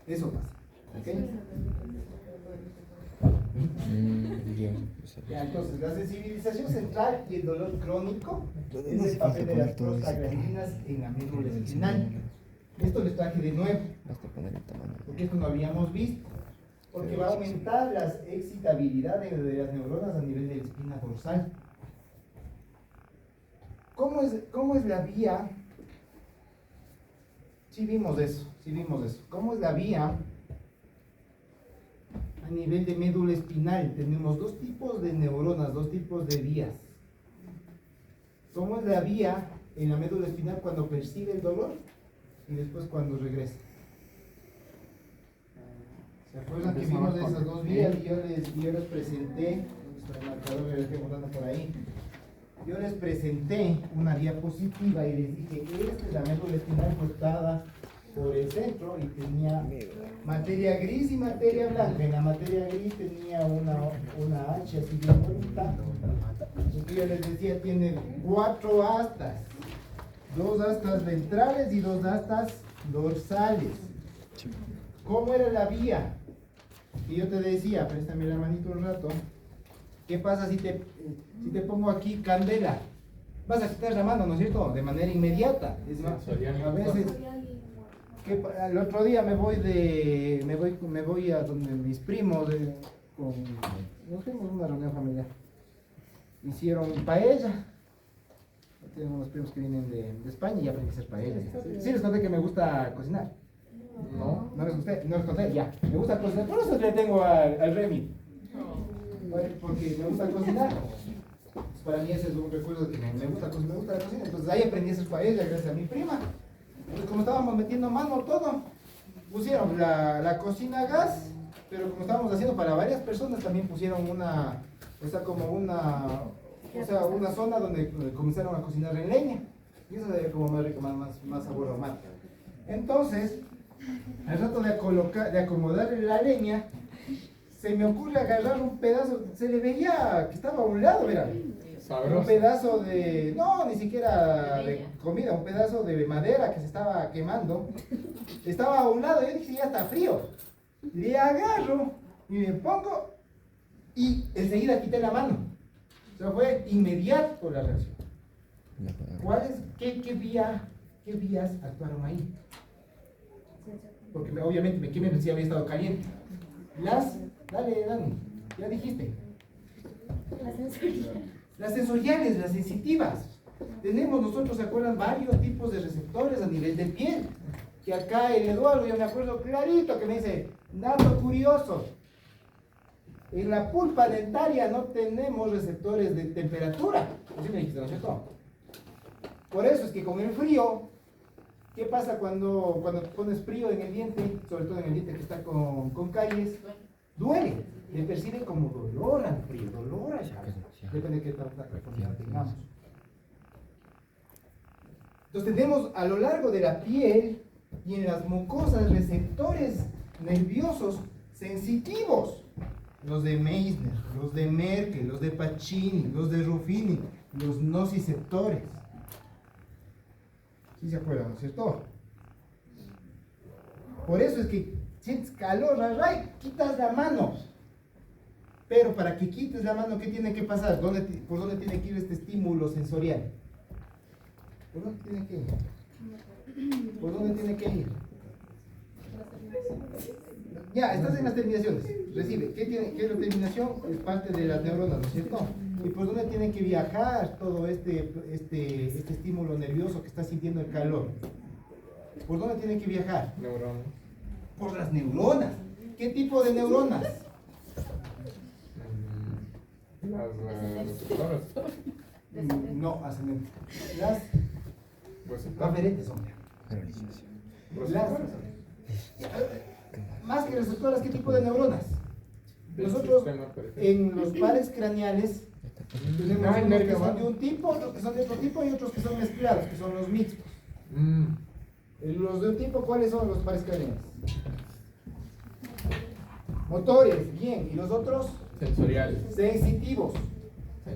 Eso pasa. ¿Ok? Ya, entonces, la sensibilización central y el dolor crónico es el papel de las prostaglandinas en la médula espinal. Esto les traje de nuevo, porque esto no habíamos visto. Porque va a aumentar la excitabilidad de las neuronas a nivel de la espina dorsal. ¿Cómo es la vía? Sí vimos eso. ¿Cómo es la vía a nivel de médula espinal? Tenemos dos tipos de neuronas, dos tipos de vías. ¿Cómo es la vía en la médula espinal cuando percibe el dolor y después cuando regresa? ¿Se acuerdan que vimos de esas dos vías? Y yo les presenté, el marcador que estoy botando por ahí. Yo les presenté una diapositiva y les dije, esta es la médula espinal cortada por el centro y tenía materia gris y materia blanca. En la materia gris tenía una H así bien bonita. Entonces yo les decía, tiene 4 astas, 2 astas ventrales y 2 astas dorsales. ¿Cómo era la vía? Y yo te decía, préstame la manito un rato. ¿Qué pasa si te pongo aquí candela? Vas a quitar la mano, ¿no es cierto? De manera inmediata. Es más, a veces, el otro día me voy a donde mis primos, nos fuimos a una reunión familiar. Hicieron paella. Tengo unos primos que vienen de España y aprendí a hacer paella. Sí les conté que me gusta cocinar. No les conté, ya. Me gusta cocinar, por eso le tengo al Remy. Porque me gusta cocinar. Para mí ese es un recuerdo que me gusta la cocina. Entonces ahí aprendí a hacer paella gracias a mi prima. Entonces como estábamos metiendo mano todo, pusieron la cocina a gas, pero como estábamos haciendo para varias personas también pusieron una zona donde comenzaron a cocinar en leña. Y eso era como más rico, más sabor más. Entonces, al rato de acomodar la leña, se me ocurre agarrar un pedazo, se le veía que estaba a un lado, mira. Un pedazo no, ni siquiera de comida, un pedazo de madera que se estaba quemando. Estaba a un lado, yo dije, ya está frío. Le agarro y me pongo y enseguida quité la mano. O sea, fue inmediato la reacción. ¿Qué vías actuaron ahí? Porque obviamente me quemé si había estado caliente. Dale, Dani, ya dijiste. Las sensoriales, las sensitivas. Tenemos nosotros, ¿se acuerdan? Varios tipos de receptores a nivel de piel. Que acá el Eduardo, yo me acuerdo clarito que me dice, dato curioso. En la pulpa dentaria no tenemos receptores de temperatura. Así me dijiste, ¿no es cierto? Por eso es que con el frío, ¿qué pasa cuando pones frío en el diente? Sobre todo en el diente que está con caries. Duele, le percibe como dolor al frío, dolor al calor. Depende de qué tanta profundidad tengamos. Entonces tenemos a lo largo de la piel y en las mucosas receptores nerviosos sensitivos. los de Meissner, los de Merkel, los de Pacini, los de Ruffini, los nociceptores. ¿Sí se acuerdan, no es cierto? Por eso es que sientes calor, ray, quitas la mano. Pero para que quites la mano, ¿qué tiene que pasar? ¿Por dónde tiene que ir este estímulo sensorial? ¿Por dónde tiene que ir? ¿Por dónde tiene que ir? Ya, estás en las terminaciones. Recibe. ¿Qué es la terminación? Es parte de las neuronas, ¿no es cierto? ¿Y por dónde tiene que viajar todo este estímulo nervioso que está sintiendo el calor? ¿Por dónde tiene que viajar? Neuronas. Por las neuronas. ¿Qué tipo de neuronas? Las receptoras. No, ascendente. Las Receptoras. aferentes, hombre. Receptoras. Más que receptoras, ¿qué tipo de neuronas? Del Nosotros sistema periférico. en los pares craneales tenemos Ah, el unos que nervio son de vago. un tipo, otros que son de otro tipo y otros que son mezclados, que son los mixtos. Los de un tipo, ¿cuáles son los pares craneales? Motores, bien. ¿Y los otros? Sensoriales. Sensitivos.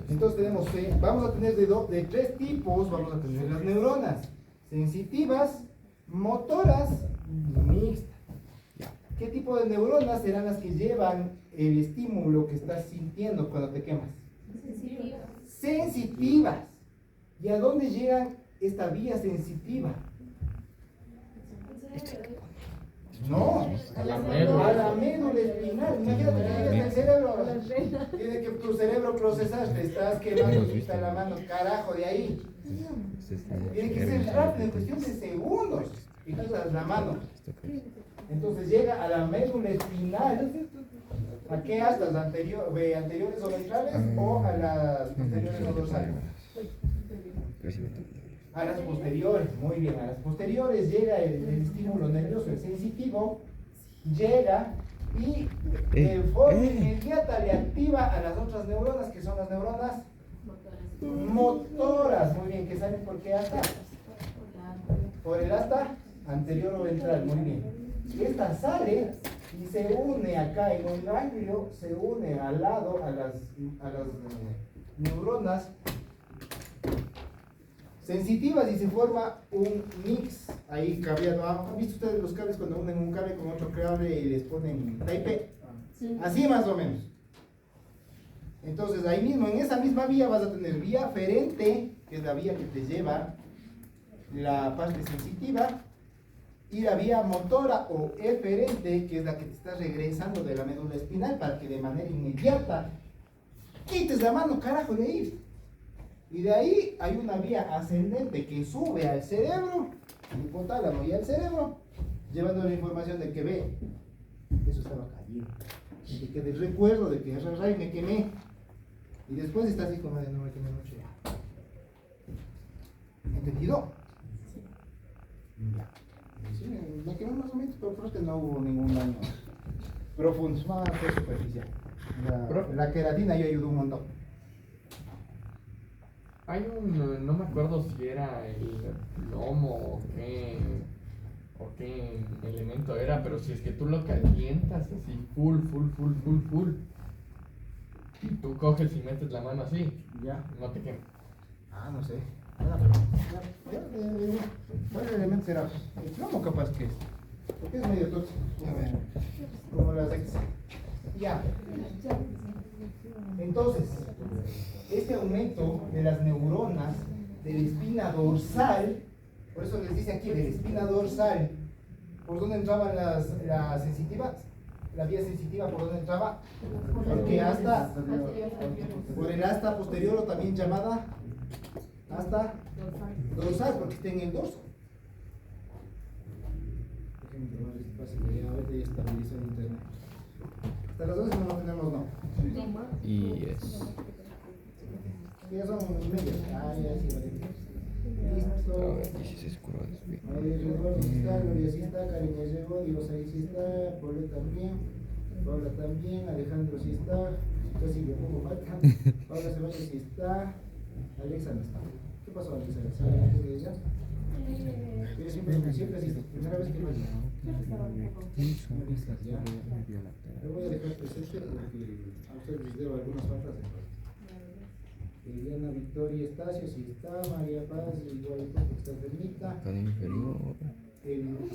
Entonces tenemos, vamos a tener de tres tipos, vamos a tener las neuronas. Sensitivas, motoras y mixtas. ¿Qué tipo de neuronas serán las que llevan el estímulo que estás sintiendo cuando te quemas? Sensitivas. ¿Y a dónde llegan esta vía sensitiva? No, A la médula. a la médula espinal. Imagínate que llegas al cerebro. Tiene que tu cerebro procesar, te estás quemando, quita la mano, carajo, de ahí. Tiene que ser rápido, en cuestión de segundos. Y quitas la mano. Entonces llega a la médula espinal. ¿A qué astas? ¿Anteriores o ventrales o a las posteriores o dorsales? A las posteriores, muy bien. A las posteriores llega el estímulo nervioso, el sensitivo, llega y de forma inmediata le activa a las otras neuronas, que son las neuronas motoras. Muy bien, que saben por qué asta. Por el asta anterior o ventral, muy bien. Esta sale y se une acá en un ganglio, se une al lado a las neuronas sensitivas y se forma un mix ahí cableado. ¿Han visto ustedes los cables cuando unen un cable con otro cable y les ponen tape? Sí. Así más o menos. Entonces ahí mismo, en esa misma vía vas a tener vía aferente, que es la vía que te lleva la parte sensitiva, y la vía motora o eferente, que es la que te está regresando de la médula espinal para que de manera inmediata quites la mano, carajo, de ahí. Y de ahí hay una vía ascendente que sube al cerebro, al hipotálamo y al cerebro, llevando la información de que ve, eso estaba cayendo, de que del recuerdo de que ray, me quemé. Y después está así como de no me quemé mucho. ¿Entendido? Ya. Sí, me quemé más o menos, pero creo que no hubo ningún daño profundo, más fue superficial. La queratina yo ayudó un montón. Hay no me acuerdo si era el plomo o qué elemento era, pero si es que tú lo calientas así, full, y tú coges y metes la mano así, Ya. no te quemas. Ah, no sé. ¿Cuál elemento será? El plomo capaz que es. Porque es medio tóxico. Como las ex. Ya. Entonces, este aumento de las neuronas de la espina dorsal, por eso les dice aquí, de la espina dorsal, ¿por dónde entraban las sensitivas? La vía sensitiva, ¿por dónde entraba? Porque hasta, por el asta posterior, o también llamada asta dorsal, porque está en el dorso. Hasta las 12 no tenemos, no. Y es. Ya son medios. Ah, ya sí, vale. A Listo. ver, 16 curvas. Rigor sí está, Gloria sí está, Karina llegó, Dios ahí sí está, Paula también, Alejandro sí está, casi le pongo falta, Paula Ceballos sí está, Alexa no está. ¿Qué pasó, Alexa? ¿Sabes qué es ella? Pero siempre así, primera vez que lo hago. Le voy a dejar presente porque a ustedes les debo algunas faltas. Liliana Victoria Estacio, si está, María Paz, igual porque está enfermita. Academia inferior.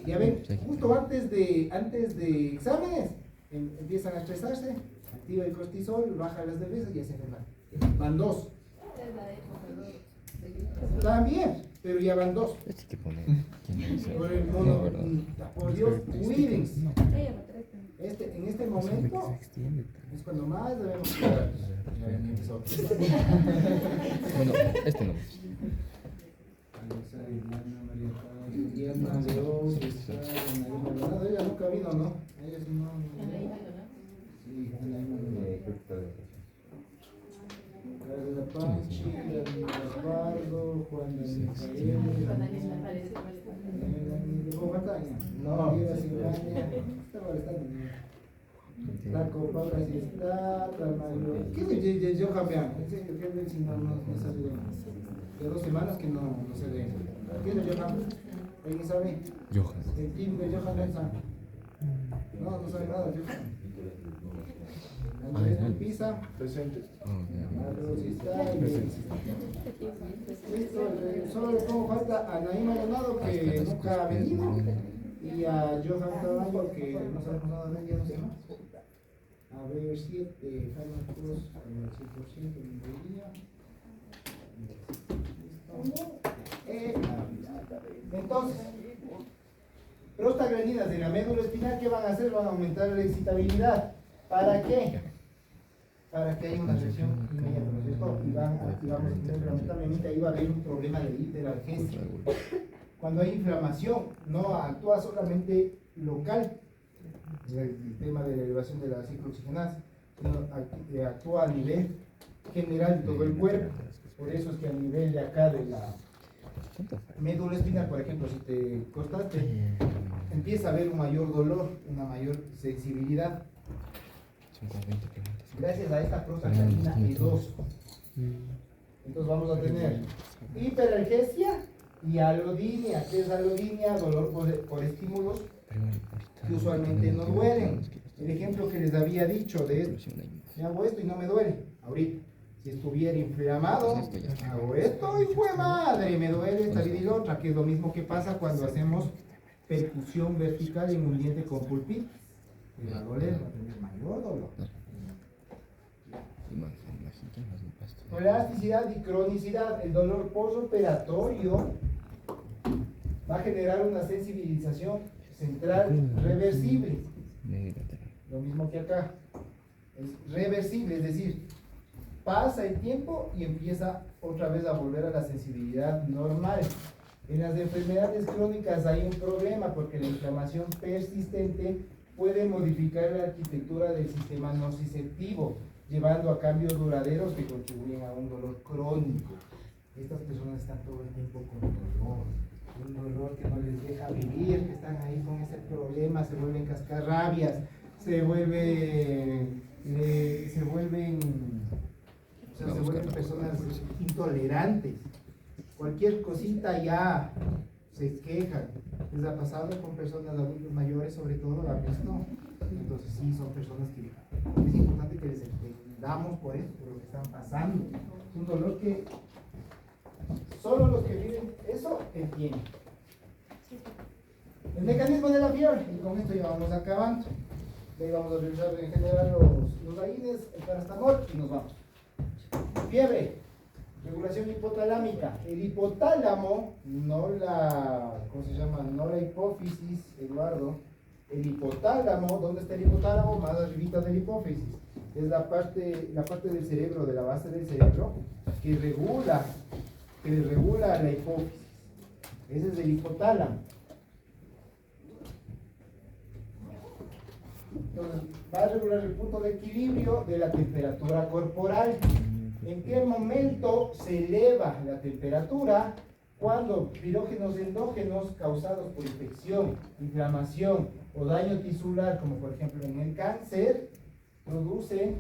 Ya ven, justo antes de exámenes, empiezan a estresarse, activa el cortisol, baja las defensas y ya se enferman. Van dos. También, pero ya van dos. Este hay que poner. ¿Quién lo dice? Por el No, mono, ¿verdad? por Dios, cuídense. Ella va a traer también. En este momento es cuando más debemos cuidar. Ya ven, empezó. Bueno, este no. Diana León, ella nunca ha vino, ¿no? Ella sí no. Sí, Anaí Maldonado. Carla Panchi, Daniel Osvaldo, Juan Daniel Paredes, de Bogotá, no, Viva Silvania, está molestando. Taco Paula sí está, Tamayo. ¿Qué es el Johan Bian? En serio, ¿qué es el si no sale de 2 semanas que no se ve? ¿Quién es Johan? ¿Alguien sabe? Johan. El team de Johan Nelson. No sabe nada, Johan. Andrés Pisa. Presente. Carlos está. Listo, solo como falta a Naim Maldonado que nunca ha venido. Y a Johan Tamayo que no sabemos nada de ella, no sé más. A ver, 7 fármacos con el 100% de ingrediente. Entonces, prostaglandinas de la médula espinal, ¿qué van a hacer? Van a aumentar la excitabilidad. ¿Para qué? Para que haya una reacción inmediata, ¿no es cierto? Y vamos a tener, lamentablemente, ahí va a haber un problema de hiperalgesia. Cuando hay inflamación, no actúa solamente local, el tema de la elevación de la ciclooxigenasa, sino actúa a nivel general de todo el cuerpo. Por eso es que a nivel de acá de la médula espinal, por ejemplo, si te cortaste, empieza a haber un mayor dolor, una mayor sensibilidad. Gracias a esta prostaglandina E2. Entonces vamos a tener hiperalgesia y alodinia. ¿Qué es alodinia? Dolor por estímulos que usualmente no duelen. El ejemplo que les había dicho de esto, me hago esto y no me duele. Ahorita, si estuviera inflamado, hago esto y fue madre, me duele esta vida y la otra, que es lo mismo que pasa cuando hacemos percusión vertical en un diente con pulpitis. Le va a doler, va a tener mayor dolor. Elasticidad y cronicidad. El dolor postoperatorio va a generar una sensibilización central reversible. Lo mismo que acá. Es reversible, es decir, pasa el tiempo y empieza otra vez a volver a la sensibilidad normal. En las enfermedades crónicas hay un problema porque la inflamación persistente puede modificar la arquitectura del sistema nociceptivo, llevando a cambios duraderos que contribuyen a un dolor crónico. Estas personas están todo el tiempo con dolor, un dolor que no les deja vivir, que están ahí con ese problema, se vuelven cascarrabias, se vuelven personas intolerantes. Cualquier cosita ya se quejan. ¿Les ha pasado con personas adultos mayores, sobre todo? ¿La han visto? Entonces sí, son personas que es importante que les entendamos por eso, por lo que están pasando. Es un dolor que solo los que viven eso entienden. El mecanismo de la fiebre, y con esto ya vamos acabando. Ahí vamos a revisar en general los AINES, el paracetamol y nos vamos. Fiebre, regulación hipotalámica. El hipotálamo, no la hipófisis, Eduardo. El hipotálamo, ¿dónde está el hipotálamo? Más arribita de la hipófisis. Es la parte del cerebro, de la base del cerebro, que regula la hipófisis. Ese es el hipotálamo. Entonces, va a regular el punto de equilibrio de la temperatura corporal. ¿En qué momento se eleva la temperatura? Cuando pirógenos endógenos causados por infección, inflamación o daño tisular, como por ejemplo en el cáncer, producen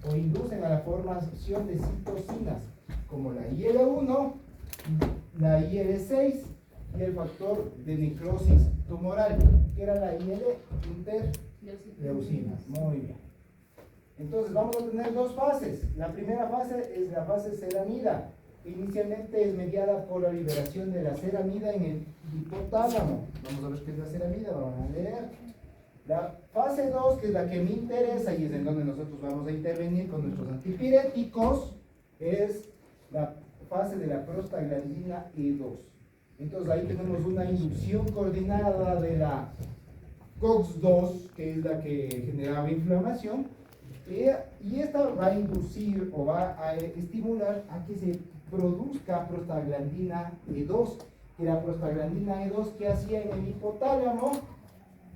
o inducen a la formación de citocinas, como la IL-1, la IL-6 y el factor de necrosis tumoral, que era la IL interleucina. Muy bien. Entonces vamos a tener dos fases. La primera fase es la fase ceramida. Inicialmente es mediada por la liberación de la ceramida en el hipotálamo. Vamos a ver qué es la ceramida, vamos a leer. La fase 2, que es la que me interesa y es en donde nosotros vamos a intervenir con nuestros antipiréticos, es la fase de la prostaglandina E2. Entonces ahí tenemos una inducción coordinada de la COX-2, que es la que generaba inflamación, y esta va a inducir o va a estimular a que se produzca prostaglandina E2, y la prostaglandina E2 que hacía en el hipotálamo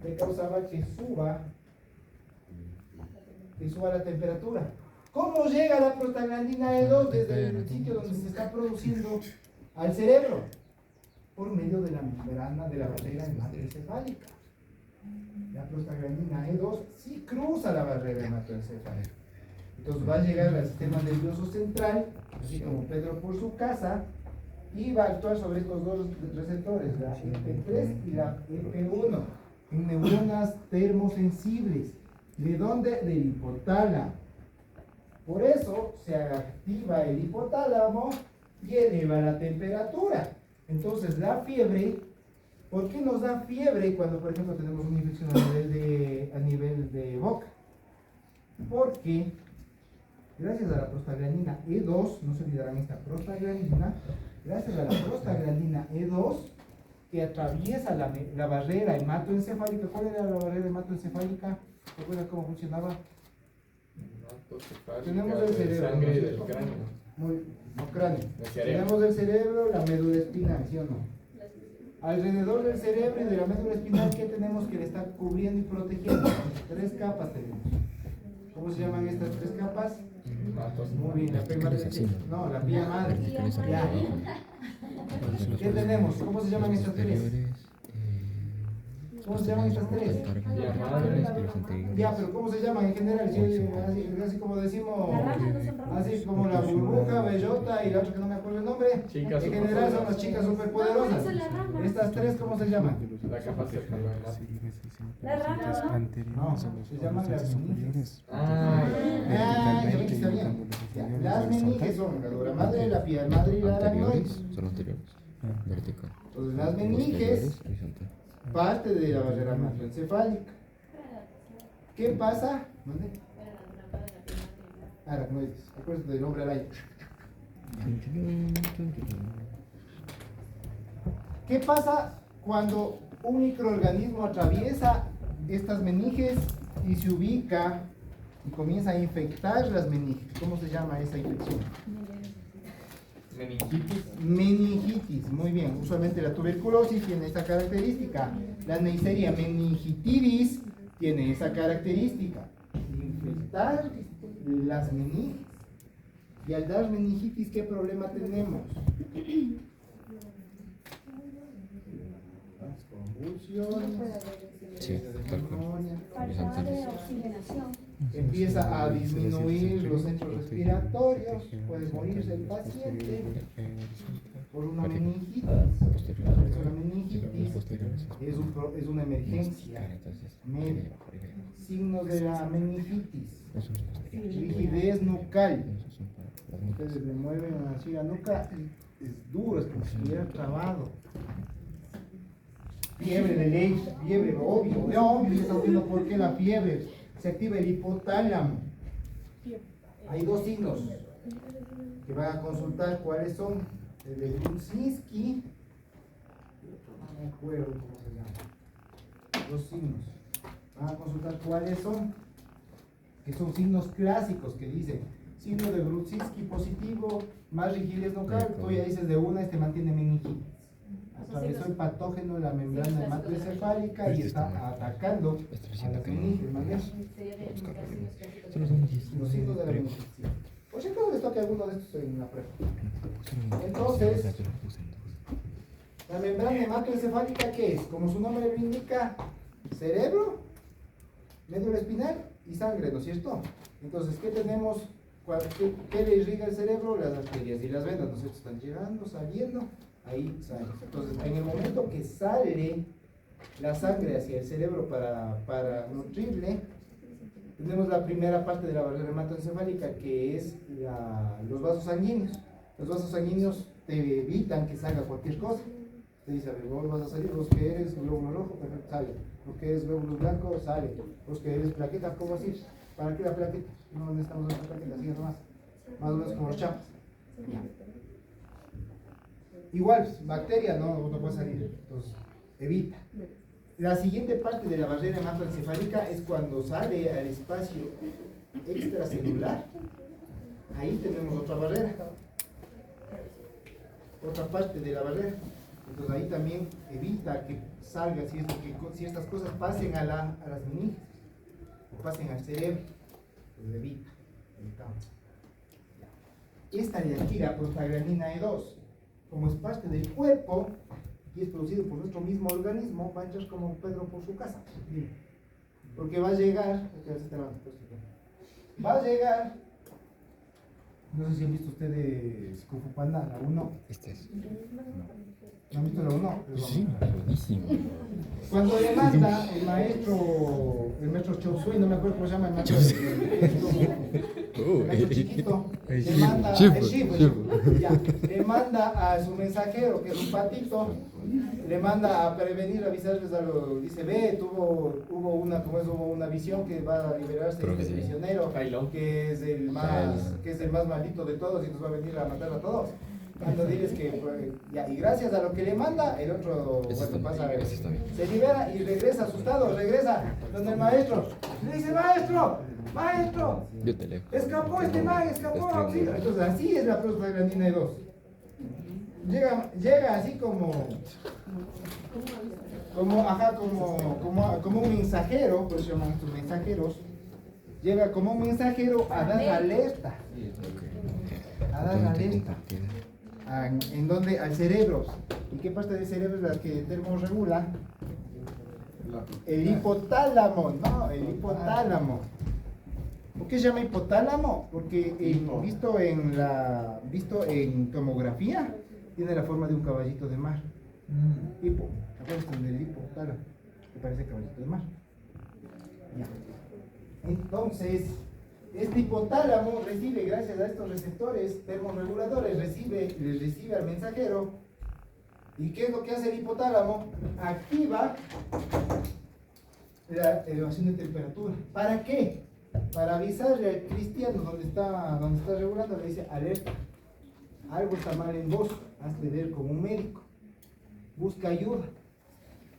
le causaba que suba la temperatura. ¿Cómo llega la prostaglandina E2 desde el sitio donde se está produciendo al cerebro? Por medio de la membrana de la barrera hematoencefálica. La prostaglandina E2 sí cruza la barrera hematoencefálica. Entonces va a llegar al sistema nervioso central, así como Pedro por su casa, y va a actuar sobre estos dos receptores, la EP3 y la EP1, en neuronas termosensibles. ¿De dónde? Del hipotálamo. Por eso se activa el hipotálamo y eleva la temperatura. Entonces la fiebre, ¿por qué nos da fiebre cuando por ejemplo tenemos una infección a nivel de boca? Porque gracias a la prostaglandina E2, no se olvidarán esta prostaglandina, gracias a la prostaglandina E2 que atraviesa la barrera hematoencefálica. ¿Cuál era la barrera hematoencefálica? ¿Recuerdan cómo funcionaba? Tenemos el cerebro, sangre y del cráneo. No cráneo. Tenemos el cerebro, la médula espinal, ¿sí o no? Alrededor del cerebro y de la médula espinal, ¿qué tenemos que le está cubriendo y protegiendo? 3 capas tenemos. ¿Cómo se llaman estas 3 capas? Muy bien, la P madre. No, la pía madre. Ya. ¿Qué tenemos? ¿Cómo se llaman estas 3? ¿Cómo se llaman estas 3? Ya, pero ¿cómo se llaman en general? Así como decimos, así como la burbuja, bellota y la otra que no me acuerdo el nombre. En general son las chicas superpoderosas. Estas 3, ¿cómo se llaman? La capa circular. La rama, No, se llaman las meninges. Ah, Ya ven que está bien. Las meninges son la dura madre, la piel madre y la aracnoide. Son anteriores. Vertical. Entonces las meninges, Horizontal. parte de la barrera hematoencefálica. ¿Qué pasa? ¿Dónde? Aracnoides. Acuérdate del hombre araña. ¿Qué pasa cuando un microorganismo atraviesa estas meninges y se ubica y comienza a infectar las meninges? ¿Cómo se llama esa infección? meningitis. Meningitis, muy bien. Usualmente la tuberculosis tiene esta característica. La Neisseria meningitidis tiene esa característica. Infectar las meninges. Y al dar meningitis, ¿qué problema tenemos? Convulsiones. Sí, tal cual. Falta de oxigenación. Empieza a disminuir los centros respiratorios, puede morirse el paciente por una meningitis. Una meningitis es una emergencia médica. Signos de la meningitis: rigidez nucal. Ustedes le mueven así la nuca y es duro, es como si estuviera trabado. Fiebre de leche, fiebre, obvio, ya estamos viendo por qué la fiebre. Se activa el hipotálamo. Hay 2 signos que van a consultar cuáles son. El de Brudzinski, no me acuerdo cómo se llama. 2 signos. Van a consultar cuáles son, que son signos clásicos que dicen signo de Brudzinski positivo, más rigidez nucal. Tú ya dices de una, mantiene meningitis. Atravesó el patógeno de la membrana hematoencefálica y está atacando a las meninges. Los signos de la meningitis. Por si acaso les toque alguno de estos en la prueba. Entonces, la membrana hematoencefálica, ¿qué es? Como su nombre lo indica, cerebro, médula espinal y sangre, ¿no es cierto? Entonces, ¿qué tenemos? ¿Qué le irriga el cerebro? Las arterias y las venas, ¿no es cierto? Están llegando, saliendo. ahí sale. Entonces, en el momento que sale la sangre hacia el cerebro para nutrirle, tenemos la primera parte de la barrera hematoencefálica, que es los vasos sanguíneos. Los vasos sanguíneos te evitan que salga cualquier cosa. Te dice, a ver, vos vas a salir, vos que eres glóbulo rojo, perfecto, sale. Los que eres glóbulo blanco, sale. Los que eres plaqueta, ¿cómo así? ¿Para qué la plaqueta? No necesitamos una plaqueta, así nomás. Más o menos como los chapas. Igual, bacteria no puede salir, entonces evita. La siguiente parte de la barrera hematoencefálica es cuando sale al espacio extracelular. Ahí tenemos otra barrera, otra parte de la barrera. Entonces ahí también evita que salga si estas cosas pasen a las meninges o pasen al cerebro. Pues evitamos. Esta de aquí, la prostaglandina E2, como es parte del cuerpo y es producido por nuestro mismo organismo, va a entrar como Pedro por su casa. Porque va a llegar, no sé si han visto ustedes Kung Fu Panda, la 1. Este es. ¿No han visto la 1? Sí, buenísimo. Cuando le manda el maestro Chop Suey, no me acuerdo cómo se llama el maestro. El maestro chiquito, le manda, le manda a su mensajero, que es un patito, le manda a prevenir, avisarles a los, dice, ve, hubo una visión que va a liberarse este prisionero, que es el más maldito de todos y nos va a venir a matar a todos. Cuando diles que, pues, ya, y gracias a lo que le manda, el otro se libera y regresa asustado, regresa donde el maestro. Le dice, maestro, Yo te leo. escapó este man, auxilio. Entonces así es la prostaglandina E2. Llega así como un mensajero, por eso llaman estos mensajeros. Llega como un mensajero a dar alerta. A dar alerta. ¿En dónde? Al cerebro. ¿Y qué parte del cerebro es la que termorregula? El hipotálamo, ¿no? El hipotálamo. ¿Por qué se llama hipotálamo? Porque visto en tomografía tiene la forma de un caballito de mar. Hipo, acuérdense del hipotálamo, que parece caballito de mar. Ya. Entonces, este hipotálamo recibe, gracias a estos receptores termorreguladores, le recibe al mensajero. ¿Y qué es lo que hace el hipotálamo? Activa la elevación de temperatura. ¿Para qué? Para avisarle al cristiano donde está regulando, le dice, alerta, algo está mal en vos, hazte ver como un médico, busca ayuda.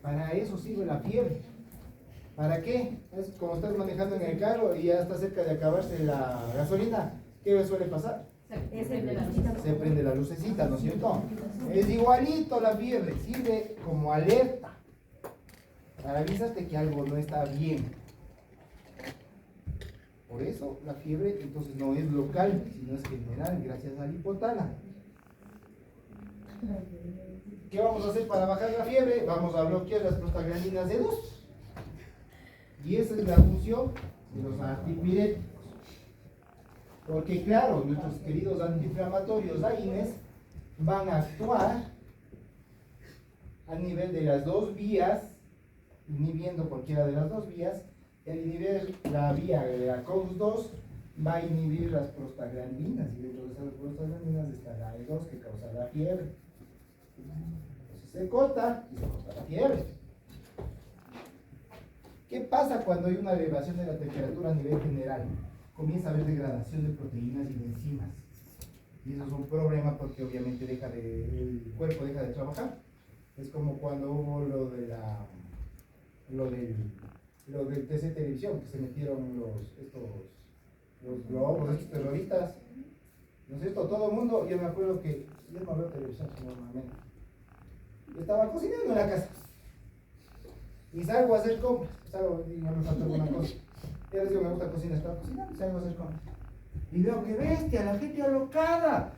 Para eso sirve la fiebre. ¿Para qué? Es como estás manejando en el carro y ya está cerca de acabarse la gasolina. ¿Qué suele pasar? Se prende la lucecita, ¿no es cierto? Es igualito la fiebre, sirve como alerta para avisarte que algo no está bien. Por eso la fiebre entonces no es local, sino es general, gracias al hipotálamo. ¿Qué vamos a hacer para bajar la fiebre? Vamos a bloquear las prostaglandinas E2. Y esa es la función de los antipiréticos. Porque claro, nuestros queridos antiinflamatorios AINES van a actuar a nivel de las dos vías, inhibiendo cualquiera de las dos vías. El inhibir la vía de la COX-2 va a inhibir las prostaglandinas, y dentro de esas prostaglandinas está la E2 que causa la fiebre. Entonces se corta y se corta la fiebre. ¿Qué pasa cuando hay una elevación de la temperatura a nivel general? Comienza a haber degradación de proteínas y de enzimas. Y eso es un problema porque obviamente el cuerpo deja de trabajar. Es como cuando hubo lo del TC Televisión, que se metieron los globos, estos terroristas. ¿No es cierto? Todo el mundo, yo me acuerdo que yo no veo televisión normalmente. Yo estaba cocinando en la casa. Y salgo a hacer compras. Y no me falta alguna cosa. Ya les digo, me gusta cocinar, estaba cocinando y salgo a hacer compras. Y veo que bestia, la gente alocada.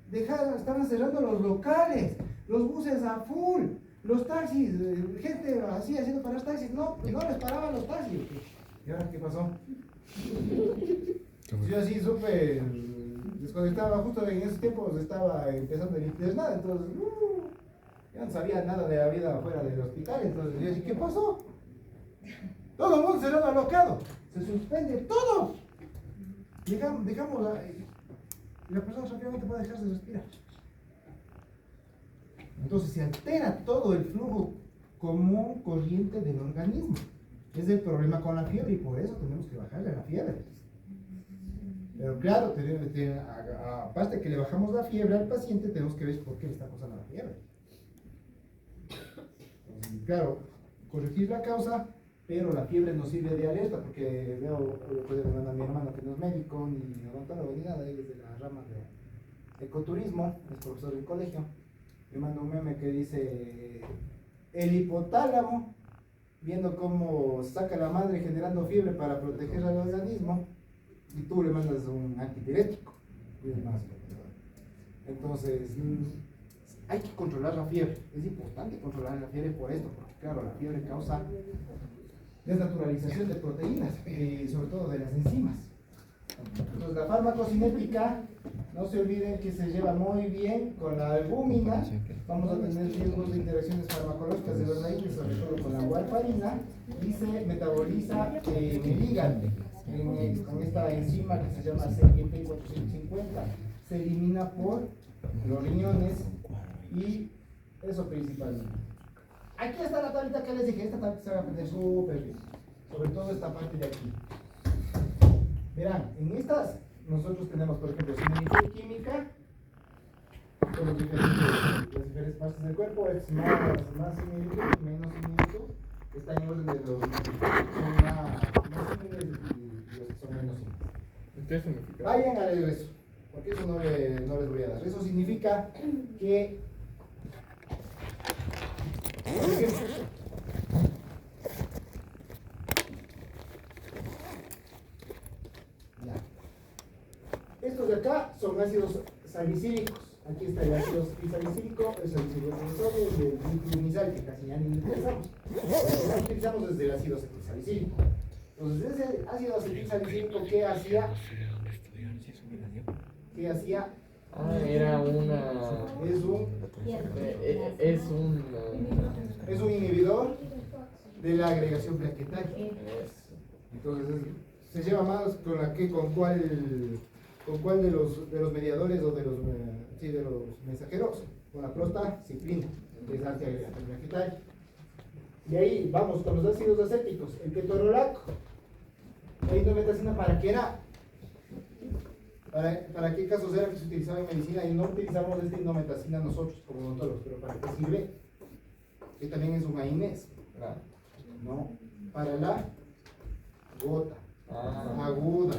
Estaban cerrando los locales, los buses a full, los taxis, gente así haciendo para los taxis. No les paraban los taxis. ¿Y ahora qué pasó? Yo así súper desconectaba, justo en esos tiempos estaba empezando el internado, entonces ya no sabía nada de la vida afuera del hospital, entonces yo dije, ¿qué pasó? Todo el mundo se lo ha alocado, se suspende todo. Dejamos la persona rápidamente puede dejarse de respirar. Entonces se altera todo el flujo común corriente del organismo. Es el problema con la fiebre y por eso tenemos que bajarle a la fiebre. Pero claro, aparte que le bajamos la fiebre al paciente, tenemos que ver por qué le está causando la fiebre. Y claro, corregir la causa, pero la fiebre nos sirve de alerta, porque veo, puede mandar a mi hermano que no es médico, ni odontólogo, ni nada, él es de la rama de ecoturismo, es profesor del colegio. Me manda un meme que dice, el hipotálamo, viendo cómo saca la madre generando fiebre para proteger al organismo, y tú le mandas un antipirético. Entonces, hay que controlar la fiebre. Es importante controlar la fiebre por esto, porque claro, la fiebre causa desnaturalización de proteínas, y sobre todo de las enzimas. Entonces, la farmacocinética, no se olviden que se lleva muy bien con la albúmina. Vamos a tener riesgos de interacciones farmacológicas de los raíces, sobre todo con la warfarina, y se metaboliza en el hígado, con esta enzima que se llama CYP450. Se elimina por los riñones y eso principalmente. Aquí está la tablita que les dije, esta tablita se va a aprender súper bien, sobre todo esta parte de aquí. Verán, en estas nosotros tenemos, por ejemplo, similitud química con las diferentes partes del cuerpo, es más similitud, menos similitud, está en orden de los son más similares y los que son menos similares. ¿Qué significa? Vayan a leer eso, porque eso no les voy a dar. Eso significa que, por ejemplo, estos de acá son ácidos salicílicos. Aquí está el ácido salicílico, el salicílico de sodio y el nitroglicerol, que casi ya ni utilizamos. Lo utilizamos desde el ácido salicílico. Entonces, ese ácido salicílico, ¿qué hacía? ¿Qué hacía? Era una... Es un inhibidor de la agregación plaquetaria. Entonces, se lleva más con cuál de los mediadores o de los mensajeros, con la prostaciclina, que es antiagregante plaquetaria. Y ahí vamos con los ácidos acéticos, el ketorolaco, la indometacina, ¿para qué era? ¿Para qué casos era que se utilizaba en medicina? Y no utilizamos esta indometacina nosotros como odontólogos, pero ¿para qué sirve? Que también es un AINES. No, para la gota aguda.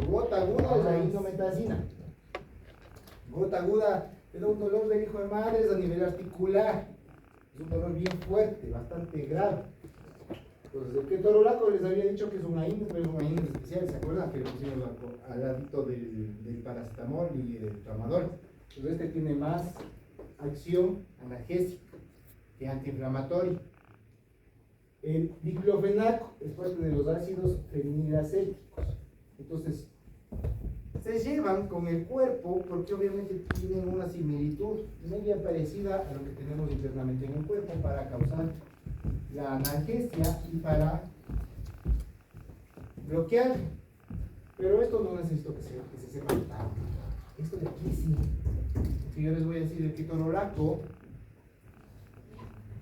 Gota aguda es la indometacina. Gota aguda es un dolor del hijo de madre, es a nivel articular. Es un dolor bien fuerte, bastante grave. Entonces, el ketorolaco les había dicho que es un AINES, pero es un AINES especial. ¿Se acuerdan que le pusimos al ladito del paracetamol y del tramadol? Entonces, este tiene más acción analgésica que antiinflamatoria. El diclofenaco es parte de los ácidos fenilacéticos. Entonces, se llevan con el cuerpo porque obviamente tienen una similitud media parecida a lo que tenemos internamente en el cuerpo para causar la analgesia y para bloquear. Pero esto no necesito que se sepa tanto. Esto de aquí sí. Si yo les voy a decir, el ketorolaco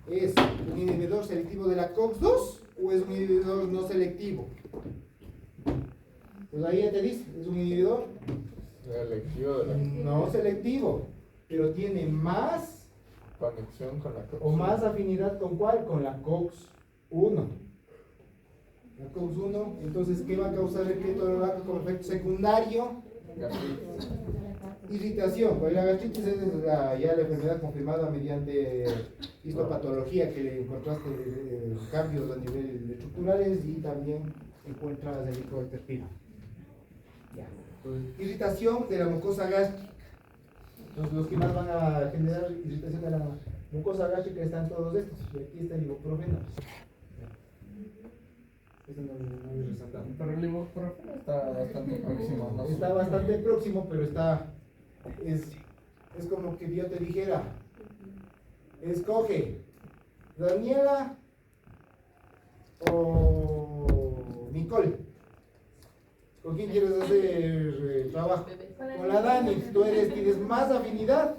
¿es un inhibidor selectivo de la COX-2 o es un inhibidor no selectivo? Pues ahí ya te dice, es un inhibidor Selectivo de la... no selectivo, pero tiene más conexión con la... o más afinidad con ¿cuál? Con la COX-1. La COX-1, entonces, ¿qué va a causar el ketorolaco como efecto secundario? Gastritis. Irritación. Pues la gastritis es ya la enfermedad confirmada mediante histopatología, que le encontraste cambios a nivel estructurales y también encuentras el microintestino. Ya. Entonces, irritación de la mucosa gástrica. Entonces, los que más van a generar irritación de la mucosa gástrica están todos estos. Y aquí está el ibuprofeno. Este no le resaltamos. Pero el ibuprofeno está bastante próximo, ¿no? Está bastante próximo, pero es como que yo te dijera, escoge Daniela o Nicole. ¿Con quién quieres hacer trabajo? Con la Dani. Tú tienes más afinidad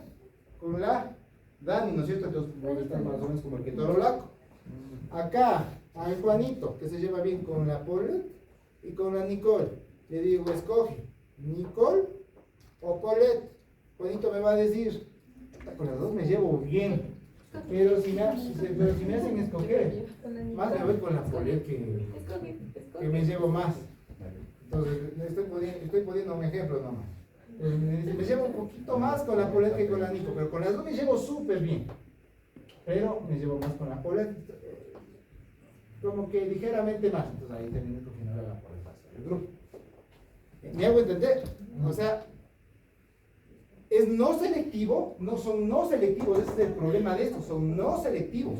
con la Dani, ¿no es cierto? Entonces vos estás más o menos como el que torolaco. Acá hay Juanito, que se lleva bien con la Paulette y con la Nicole. Le digo, escoge Nicole o Paulette. Juanito me va a decir, con las dos me llevo bien. Pero si me hacen escoger, más me voy con la Paulette que me llevo más. Entonces, estoy poniendo un ejemplo nomás. Me llevo un poquito más con la Paulette que con la Nico, pero con las dos me llevo súper bien. Pero me llevo más con la Paulette, como que ligeramente más. Entonces ahí terminé cogiendo la Paulette hacia el grupo. ¿Me hago entender? O sea, es no selectivo, no son no selectivos, ese es el problema de esto, son no selectivos.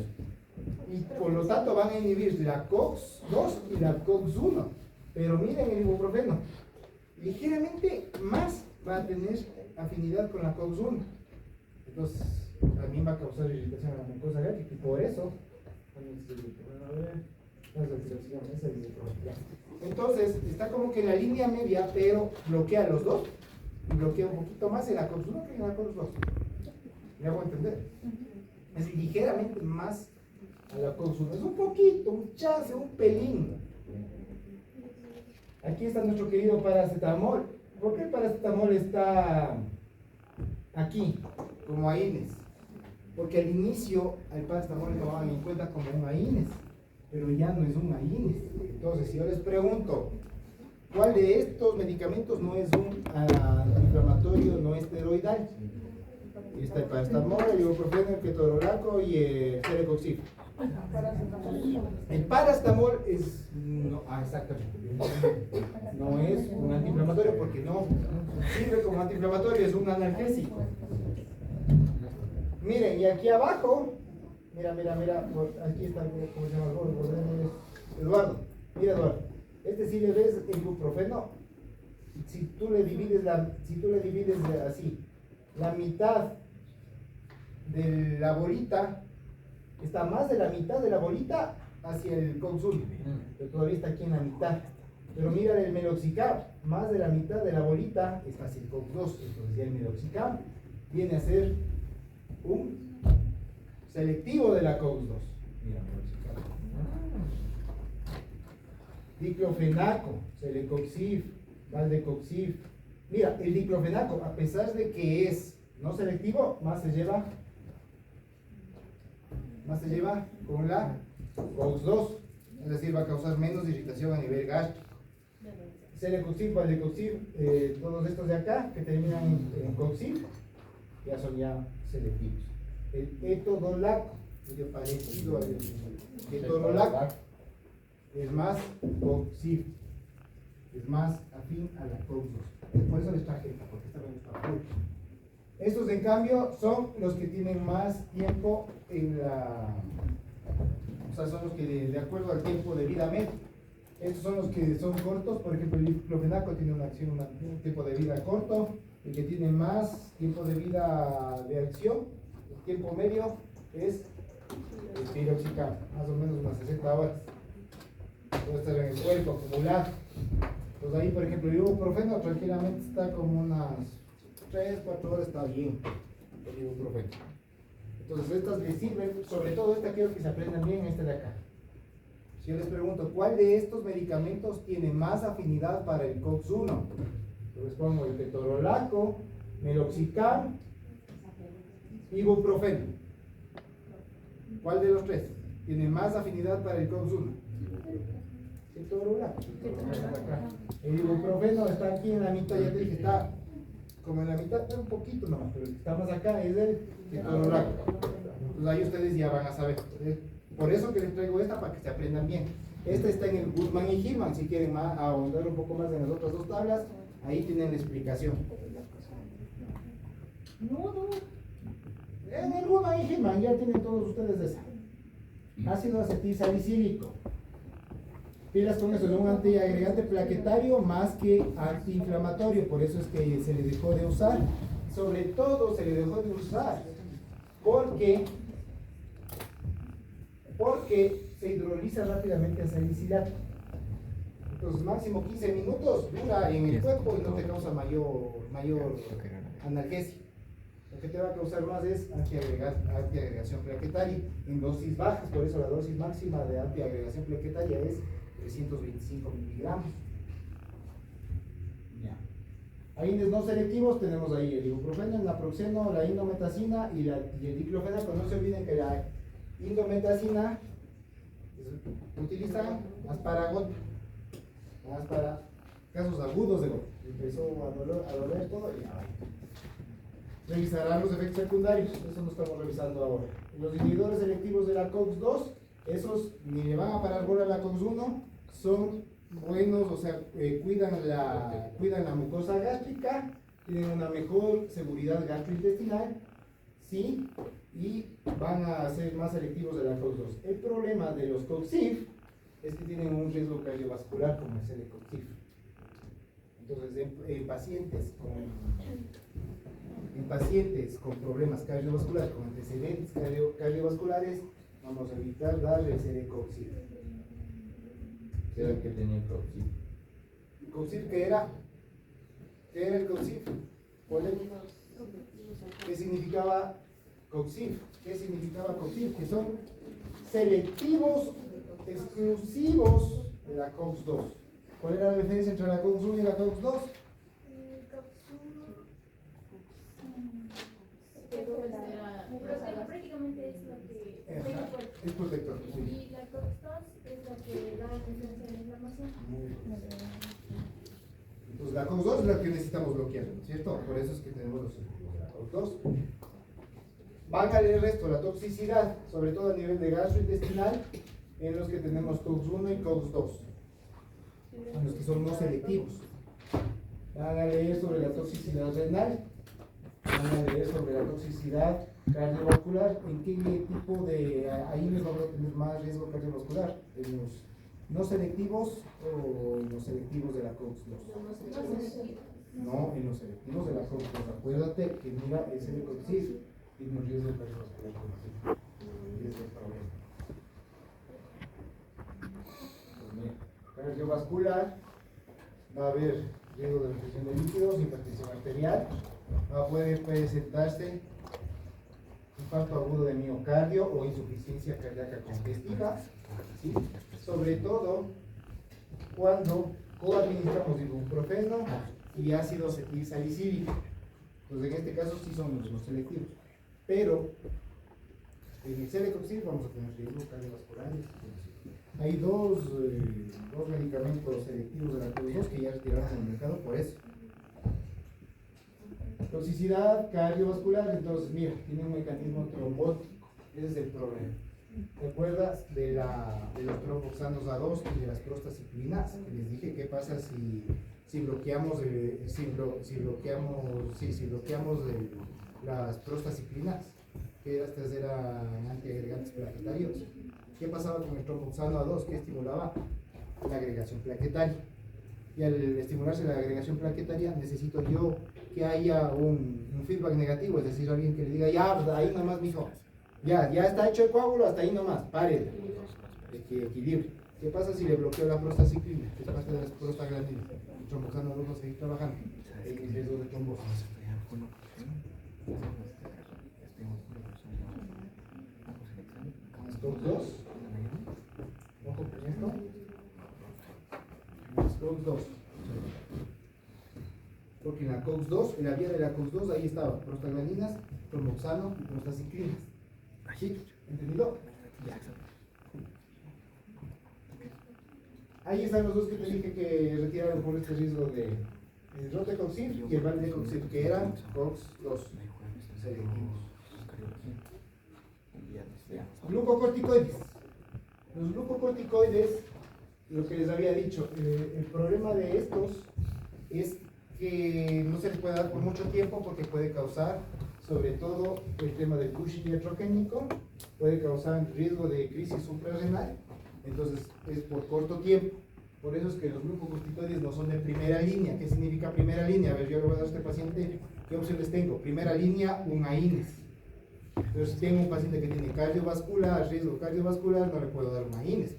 Y por lo tanto van a inhibir la COX-2 y la COX-1. Pero miren el ibuprofeno, ligeramente más va a tener afinidad con la COX-1. Entonces, también va a causar irritación a la mucosa gástrica y por eso, entonces, está como que en la línea media, pero bloquea los dos y bloquea un poquito más en la COX-1 que en la COX-2. ¿Me hago entender? Es ligeramente más a la COX-1. Es un poquito, un chance, un pelín. Aquí está nuestro querido paracetamol. ¿Por qué el paracetamol está aquí, como AINES? Porque al inicio al paracetamol lo tomaban en cuenta como un AINES, pero ya no es un AINES. Entonces, si yo les pregunto, ¿cuál de estos medicamentos no es un antiinflamatorio no esteroidal? Está el paracetamol, el ibuprofeno, el ketorolaco y el celecoxib. El paracetamol es exactamente, no es un antiinflamatorio porque no sirve como antiinflamatorio, es un analgésico. Miren, y aquí abajo, mira, aquí está, ¿cómo se llama? Eduardo, mira Eduardo, este sí le ves el ibuprofeno, si tú le divides así, la mitad de la bolita, está más de la mitad de la bolita hacia el COX-1, pero todavía está aquí en la mitad. Pero mira el meloxicam, más de la mitad de la bolita está hacia el COX-2, entonces ya el meloxicam viene a ser un selectivo de la COX-2. Mira, meloxicam. Diclofenaco, celecoxib, valdecoxib. Mira, el diclofenaco, a pesar de que es no selectivo, más se lleva con la COX-2, es decir, va a causar menos irritación a nivel gástrico. Celecoxib, valdecoxib, todos estos de acá que terminan en coxib, ya son selectivos. El etodolaco, medio parecido al ketorolaco, es más coxib, es más afín a la COX-2. Por eso les traje esta, porque esta me gusta mucho. Estos, en cambio, son los que tienen más tiempo en o sea, son los que de acuerdo al tiempo de vida medio. Estos son los que son cortos, por ejemplo, el diclofenaco tiene un tiempo de vida corto, el que tiene más tiempo de vida de acción, el tiempo medio es el piroxicam, más o menos unas 60 horas. Puede estar en el cuerpo acumulado. Pues ahí, por ejemplo, el ibuprofeno tranquilamente está como unas 3-4 horas, está bien el ibuprofeno. Entonces estas les sirven, sobre todo esta quiero que se aprendan bien, esta de acá. Si yo les pregunto, ¿cuál de estos medicamentos tiene más afinidad para el COX-1? Yo les pongo el ketorolaco, meloxicam, ibuprofeno. ¿Cuál de los tres tiene más afinidad para el COX-1? Ketorolaco. El ibuprofeno está aquí en la mitad, ya te dije, está como en la mitad, un poquito nomás, pero el que está más acá es el ketorolaco. Entonces ahí ustedes ya van a saber. Por eso que les traigo esta, para que se aprendan bien. Esta está en el Goodman y Hillman. Si quieren ahondar un poco más en las otras dos tablas, ahí tienen la explicación. No. En el Goodman y Hillman ya tienen todos ustedes esa. Ácido acetilsalicílico. Pilas con eso, es un antiagregante plaquetario más que antiinflamatorio, por eso es que se le dejó de usar. Sobre todo se le dejó de usar porque se hidroliza rápidamente a salicilato. Entonces máximo 15 minutos dura en el cuerpo y no te causa mayor analgesia. Lo que te va a causar más es antiagregación plaquetaria en dosis bajas, por eso la dosis máxima de antiagregación plaquetaria es 325 miligramos. Ya. Agentes no selectivos tenemos ahí el ibuprofeno, el naproxeno, la indometacina y el diclofenaco. No se olviden que la indometacina utilizan más para gota, más para casos agudos de gota. Empezó a doler todo y ya va. Revisarán los efectos secundarios, eso no estamos revisando ahora. Los inhibidores selectivos de la COX-2, esos ni le van a parar bola a la COX-1, son buenos, o sea, cuidan la mucosa gástrica, tienen una mejor seguridad gastrointestinal, sí, y van a ser más selectivos de la COX-2. El problema de los COX-IF es que tienen un riesgo cardiovascular como es el COX-IF. Entonces, en pacientes con problemas cardiovasculares, con antecedentes cardiovasculares, vamos a evitar darle el COX-IF. ¿Qué era el que tenía el COX-IF? ¿COX-IF qué era? ¿Qué era el COX-IF? ¿Qué significaba COX-IF? ¿Qué significaba COX-IF? Que son selectivos exclusivos de la COX-2. ¿Cuál era la diferencia entre la COX-1 y la COX-2? Prácticamente es lo que Es protector. y la COX-2 es la que da influencia de la inflamación. Entonces la COX-2 es la que necesitamos bloquear, ¿cierto? Por eso es que tenemos los selectivos de la COX-2. Van a leer el resto, la toxicidad, sobre todo a nivel de gastrointestinal, en los que tenemos COX-1 y COX-2, en los que son no selectivos. Van a leer sobre la toxicidad renal, van a leer sobre la toxicidad cardiovascular, en qué tipo de, ahí les vamos a tener más riesgo cardiovascular, en los no selectivos o en los selectivos de la COX-2. No, en los selectivos de la COX-2. Acuérdate que mira, es el COX-IF, tiene un riesgo cardiovascular. Y es el problema. Cardiovascular, va a haber riesgo de retención de líquidos, hipertensión arterial, va a poder presentarse infarto agudo de miocardio o insuficiencia cardíaca congestiva, ¿sí? Sobre todo cuando coadministramos ibuprofeno y ácido acetilsalicílico. Entonces en este caso sí son los selectivos, pero en el COX-IF vamos a tener riesgo cardiovasculares. Hay dos medicamentos selectivos de la COX-2 que ya retiraron del mercado por eso. Toxicidad cardiovascular, entonces mira, tiene un mecanismo trombótico, ese es el problema. ¿Te acuerdas de los tromboxanos A2 y de las prostaciclinas? Que les dije qué pasa si bloqueamos las prostaciclinas, que estas eran antiagregantes plaquetarios. ¿Qué pasaba con el tromboxano A2? Que estimulaba la agregación plaquetaria. Y al estimularse la agregación plaquetaria, necesito yo que haya un feedback negativo, es decir, alguien que le diga, ya, ahí nomás, mijo, ya está hecho el coágulo, hasta ahí nomás, pare, que equilibre. ¿Qué pasa si le bloqueo la prostaciclina, que es parte de las prostaglandinas? El tromboxano A2 va a seguir trabajando, hay riesgo de trombosis. COX-2, ojo con esto, COX-2, porque en la COX-2, en la vía de la COX-2, ahí estaba prostaglandinas, tromboxano y prostaciclinas. ¿Sí? ¿Entendido? Ahí están los dos que te dije que retiraron por este riesgo de el rotecoxib y el valdecoxib, que eran COX-2 selectivos. Glucocorticoides. Los glucocorticoides, lo que les había dicho, el problema de estos es que no se les puede dar por mucho tiempo porque puede causar, sobre todo, el tema del Cushing iatrogénico, puede causar riesgo de crisis suprarrenal, entonces es por corto tiempo. Por eso es que los glucocorticoides no son de primera línea. ¿Qué significa primera línea? A ver, yo le voy a dar a este paciente, ¿qué opciones tengo? Primera línea, un AINES. Pero si tengo un paciente que tiene cardiovascular, riesgo cardiovascular, no le puedo dar un AINES.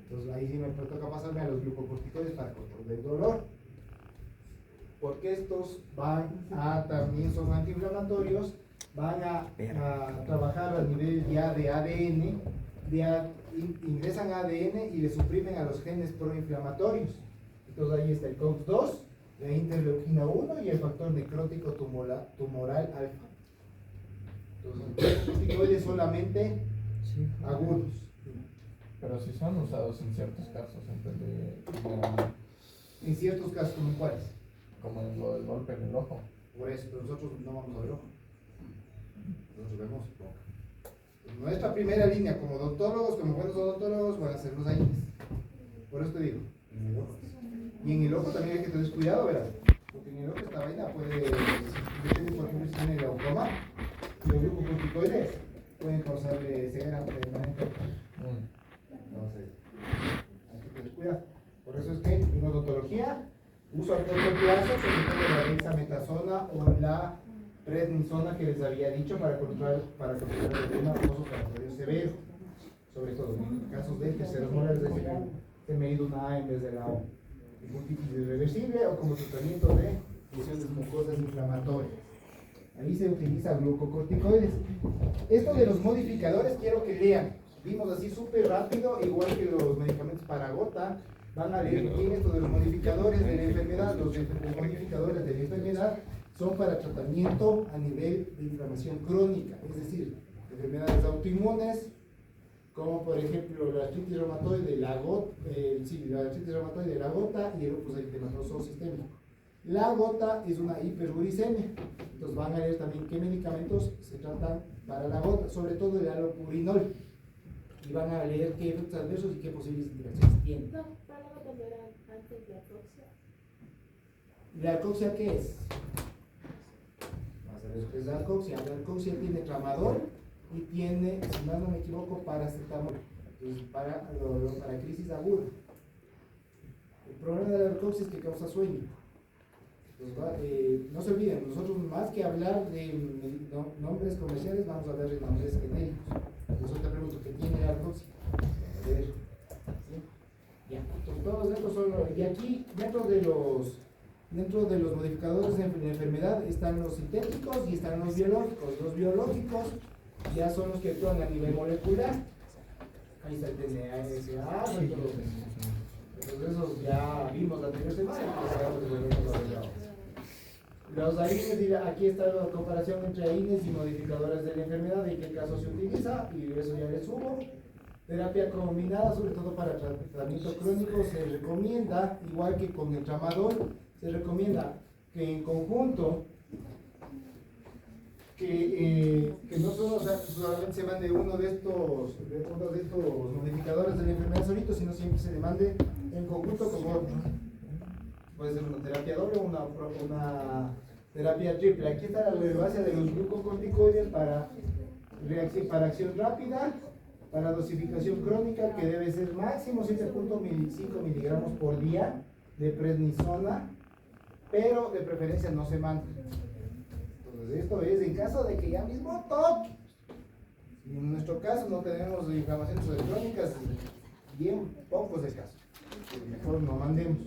Entonces ahí sí me toca pasarme a los glucocorticoides para control del dolor. Porque estos también son antiinflamatorios, van a trabajar a nivel ya de ADN, ingresan ADN y le suprimen a los genes proinflamatorios. Entonces ahí está el COX-2, la interleuquina 1 y el factor necrótico tumoral alfa. Entonces, los corticoides solamente agudos. Pero sí son usados en ciertos casos, En ciertos casos, ¿como cuáles? como en lo del golpe en el ojo. Por eso, pero nosotros no vamos a ver ojo. Nosotros vemos boca. Nuestra primera línea, como odontólogos, como buenos odontólogos, van a ser los AINES. Por eso te digo, en el ojo. Y en el ojo también hay que tener cuidado, ¿verdad? Porque en el ojo esta vaina puede, depende, por ejemplo, si tiene glaucoma, los glucocorticoides pueden causarle ceguera permanente. Entonces, hay que tener cuidado. Por eso es que en odontología, uso a corto plazo, sobre todo la dexametasona o la prednisona que les había dicho para controlar el tema postoperatorio severo. Sobre todo en casos de terceros molares de se me ha ido una A en vez de la O. Hepatitis irreversible o como tratamiento de lesiones mucosas inflamatorias. Ahí se utiliza glucocorticoides. Esto de los modificadores quiero que lean. Vimos así súper rápido, igual que los medicamentos para gota. Van a leer bien esto de los modificadores de la enfermedad. Los modificadores de la enfermedad son para tratamiento a nivel de inflamación crónica, es decir, enfermedades autoinmunes, como por ejemplo la artritis reumatoide de la gota, y el lupus eritematoso sistémico. La gota es una hiperuricemia, entonces van a leer también qué medicamentos se tratan para la gota, sobre todo el allopurinol, y van a leer qué efectos adversos y qué posibles interacciones tiene. No, para la gota no era antes de aproxia. ¿La alcoxia qué es? Vamos a ver qué es la alcoxia. La alcoxia tiene tramadol y tiene, si mal no me equivoco, paracetamol. Entonces, para crisis aguda. El problema de la alcoxia es que causa sueño. Entonces, no se olviden, nosotros más que hablar de nombres comerciales, vamos a hablar de nombres genéricos. Entonces te pregunto, ¿qué tiene la alcoxia? A ver. ¿Sí? Ya. Entonces, todos estos son, y aquí dentro de los modificadores de la enfermedad están los sintéticos y están los biológicos. Los biológicos ya son los que actúan a nivel molecular. Ahí está el DNA, entonces esos ya vimos la anterior semana. Los AINES, aquí está la comparación entre AINES y modificadores de la enfermedad, en qué caso se utiliza, y eso ya les subo. Terapia combinada, sobre todo para tratamiento crónico, se recomienda, igual que con el tramadol, se recomienda que en conjunto, que no solo solamente se mande uno de estos modificadores de la enfermedad solito, sino siempre se le mande en conjunto con otro. Puede ser una terapia doble o una terapia triple. Aquí está la relevancia de los glucocorticoides para acción rápida, para dosificación crónica, que debe ser máximo 7.5 miligramos por día de prednisona, pero de preferencia no se manda. Entonces esto es en caso de que ya mismo toque. En nuestro caso no tenemos inflamaciones crónicas, bien pocos de casos. Mejor no mandemos.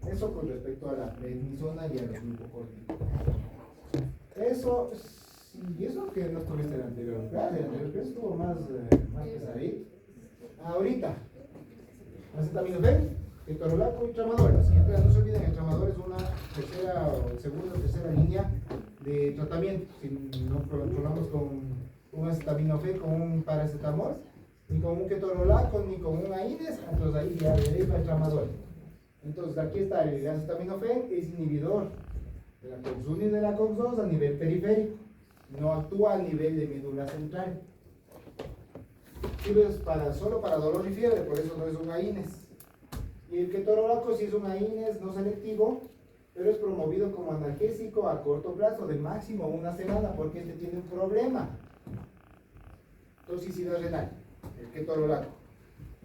Eso con respecto a la prednisona y a los glucocorticoides. Eso, y eso que no estuviste en el anterior clase, el anterior clase estuvo más pesadito. Ahorita, acetaminofén, ketorolaco y tramadol. Siempre no se olviden, el tramadol es una segunda o tercera línea de tratamiento. Si no controlamos con un acetaminofén, con un paracetamol, ni con un ketorolaco, ni con un AINES, entonces ahí ya deriva el tramadol. Entonces aquí está el acetaminofén, es inhibidor de la COX-1 y de la COX-2 a nivel periférico, no actúa a nivel de médula central. Sirve solo para dolor y fiebre, por eso no es un AINES. Y el ketorolaco sí es un AINES no selectivo, pero es promovido como analgésico a corto plazo, de máximo una semana, porque este tiene un problema. Toxicidad renal, el ketorolaco.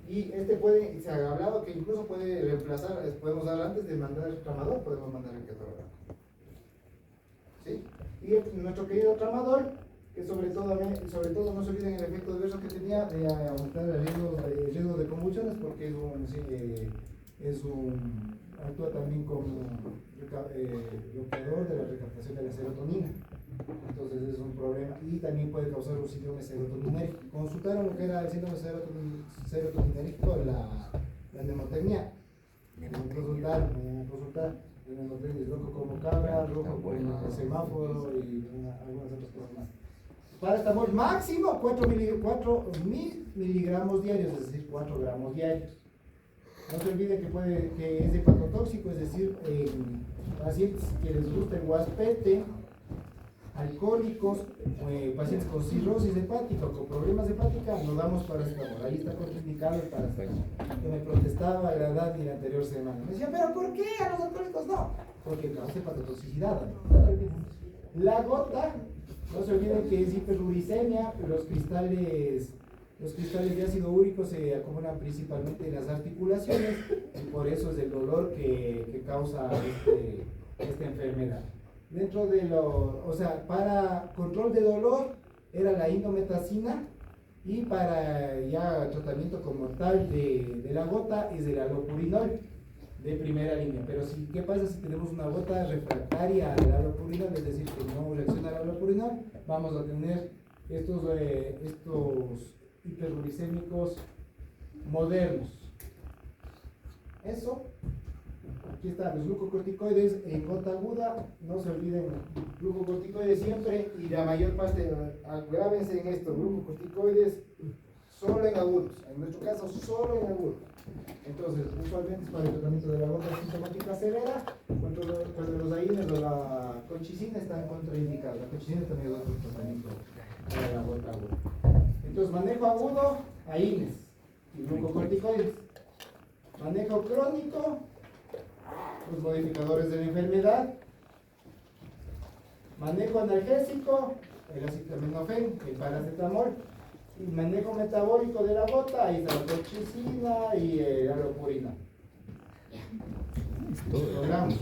Y este puede, se ha hablado que incluso puede reemplazar, podemos dar antes de mandar el tramador, podemos mandar el ketorolaco. ¿Sí? Y nuestro querido tramador, que sobre todo no se olviden el efecto adverso que tenía de aumentar el riesgo de convulsiones, porque actúa también como bloqueador de la recaptación de la serotonina. Entonces es un problema y también puede causar un síndrome serotoninérgico. Consultaron lo que era el síndrome serotoninérgico, la mnemotecnia. Me van a consultar. La mnemotecnia es rojo como cabra, rojo como semáforo y algunas otras cosas más. Paracetamol máximo 4.000 miligramos diarios, es decir, 4 gramos diarios. No se olvide que es hepatotóxico, es decir, pacientes que les gusta el guaspete, alcohólicos, pacientes con cirrosis hepática o con problemas hepáticos, no damos paracetamol. Ahí está contraindicado el paracetamol. Que me protestaba la edad y la anterior semana. Me decía, ¿pero por qué a los alcohólicos no? Porque causa hepatotoxicidad. La gota, no se olviden que es hiperuricemia, los cristales de ácido úrico se acumulan principalmente en las articulaciones y por eso es el dolor que causa esta enfermedad. Dentro de para control de dolor era la indometacina y para ya tratamiento como tal de la gota es el alopurinol de primera línea. Pero ¿qué pasa si tenemos una gota refractaria al alopurinol? Es decir, que no reacciona al alopurinol, vamos a tener estos hiperuricémicos modernos. Eso. Aquí están los glucocorticoides en gota aguda, no se olviden, glucocorticoides siempre y la mayor parte, grábense en esto, glucocorticoides solo en agudos, en nuestro caso solo en agudos. Entonces, usualmente es para el tratamiento de la gota sintomática severa, cuando los AINES o la colchicina están contraindicados. La colchicina también es otro tratamiento para la gota aguda. Entonces, manejo agudo, AINES y glucocorticoides. Manejo crónico, los modificadores de la enfermedad. Manejo analgésico, el acetaminofén, el paracetamol. Y manejo metabólico de la gota, ahí está la colchicina y la alopurina. Todo. Logramos.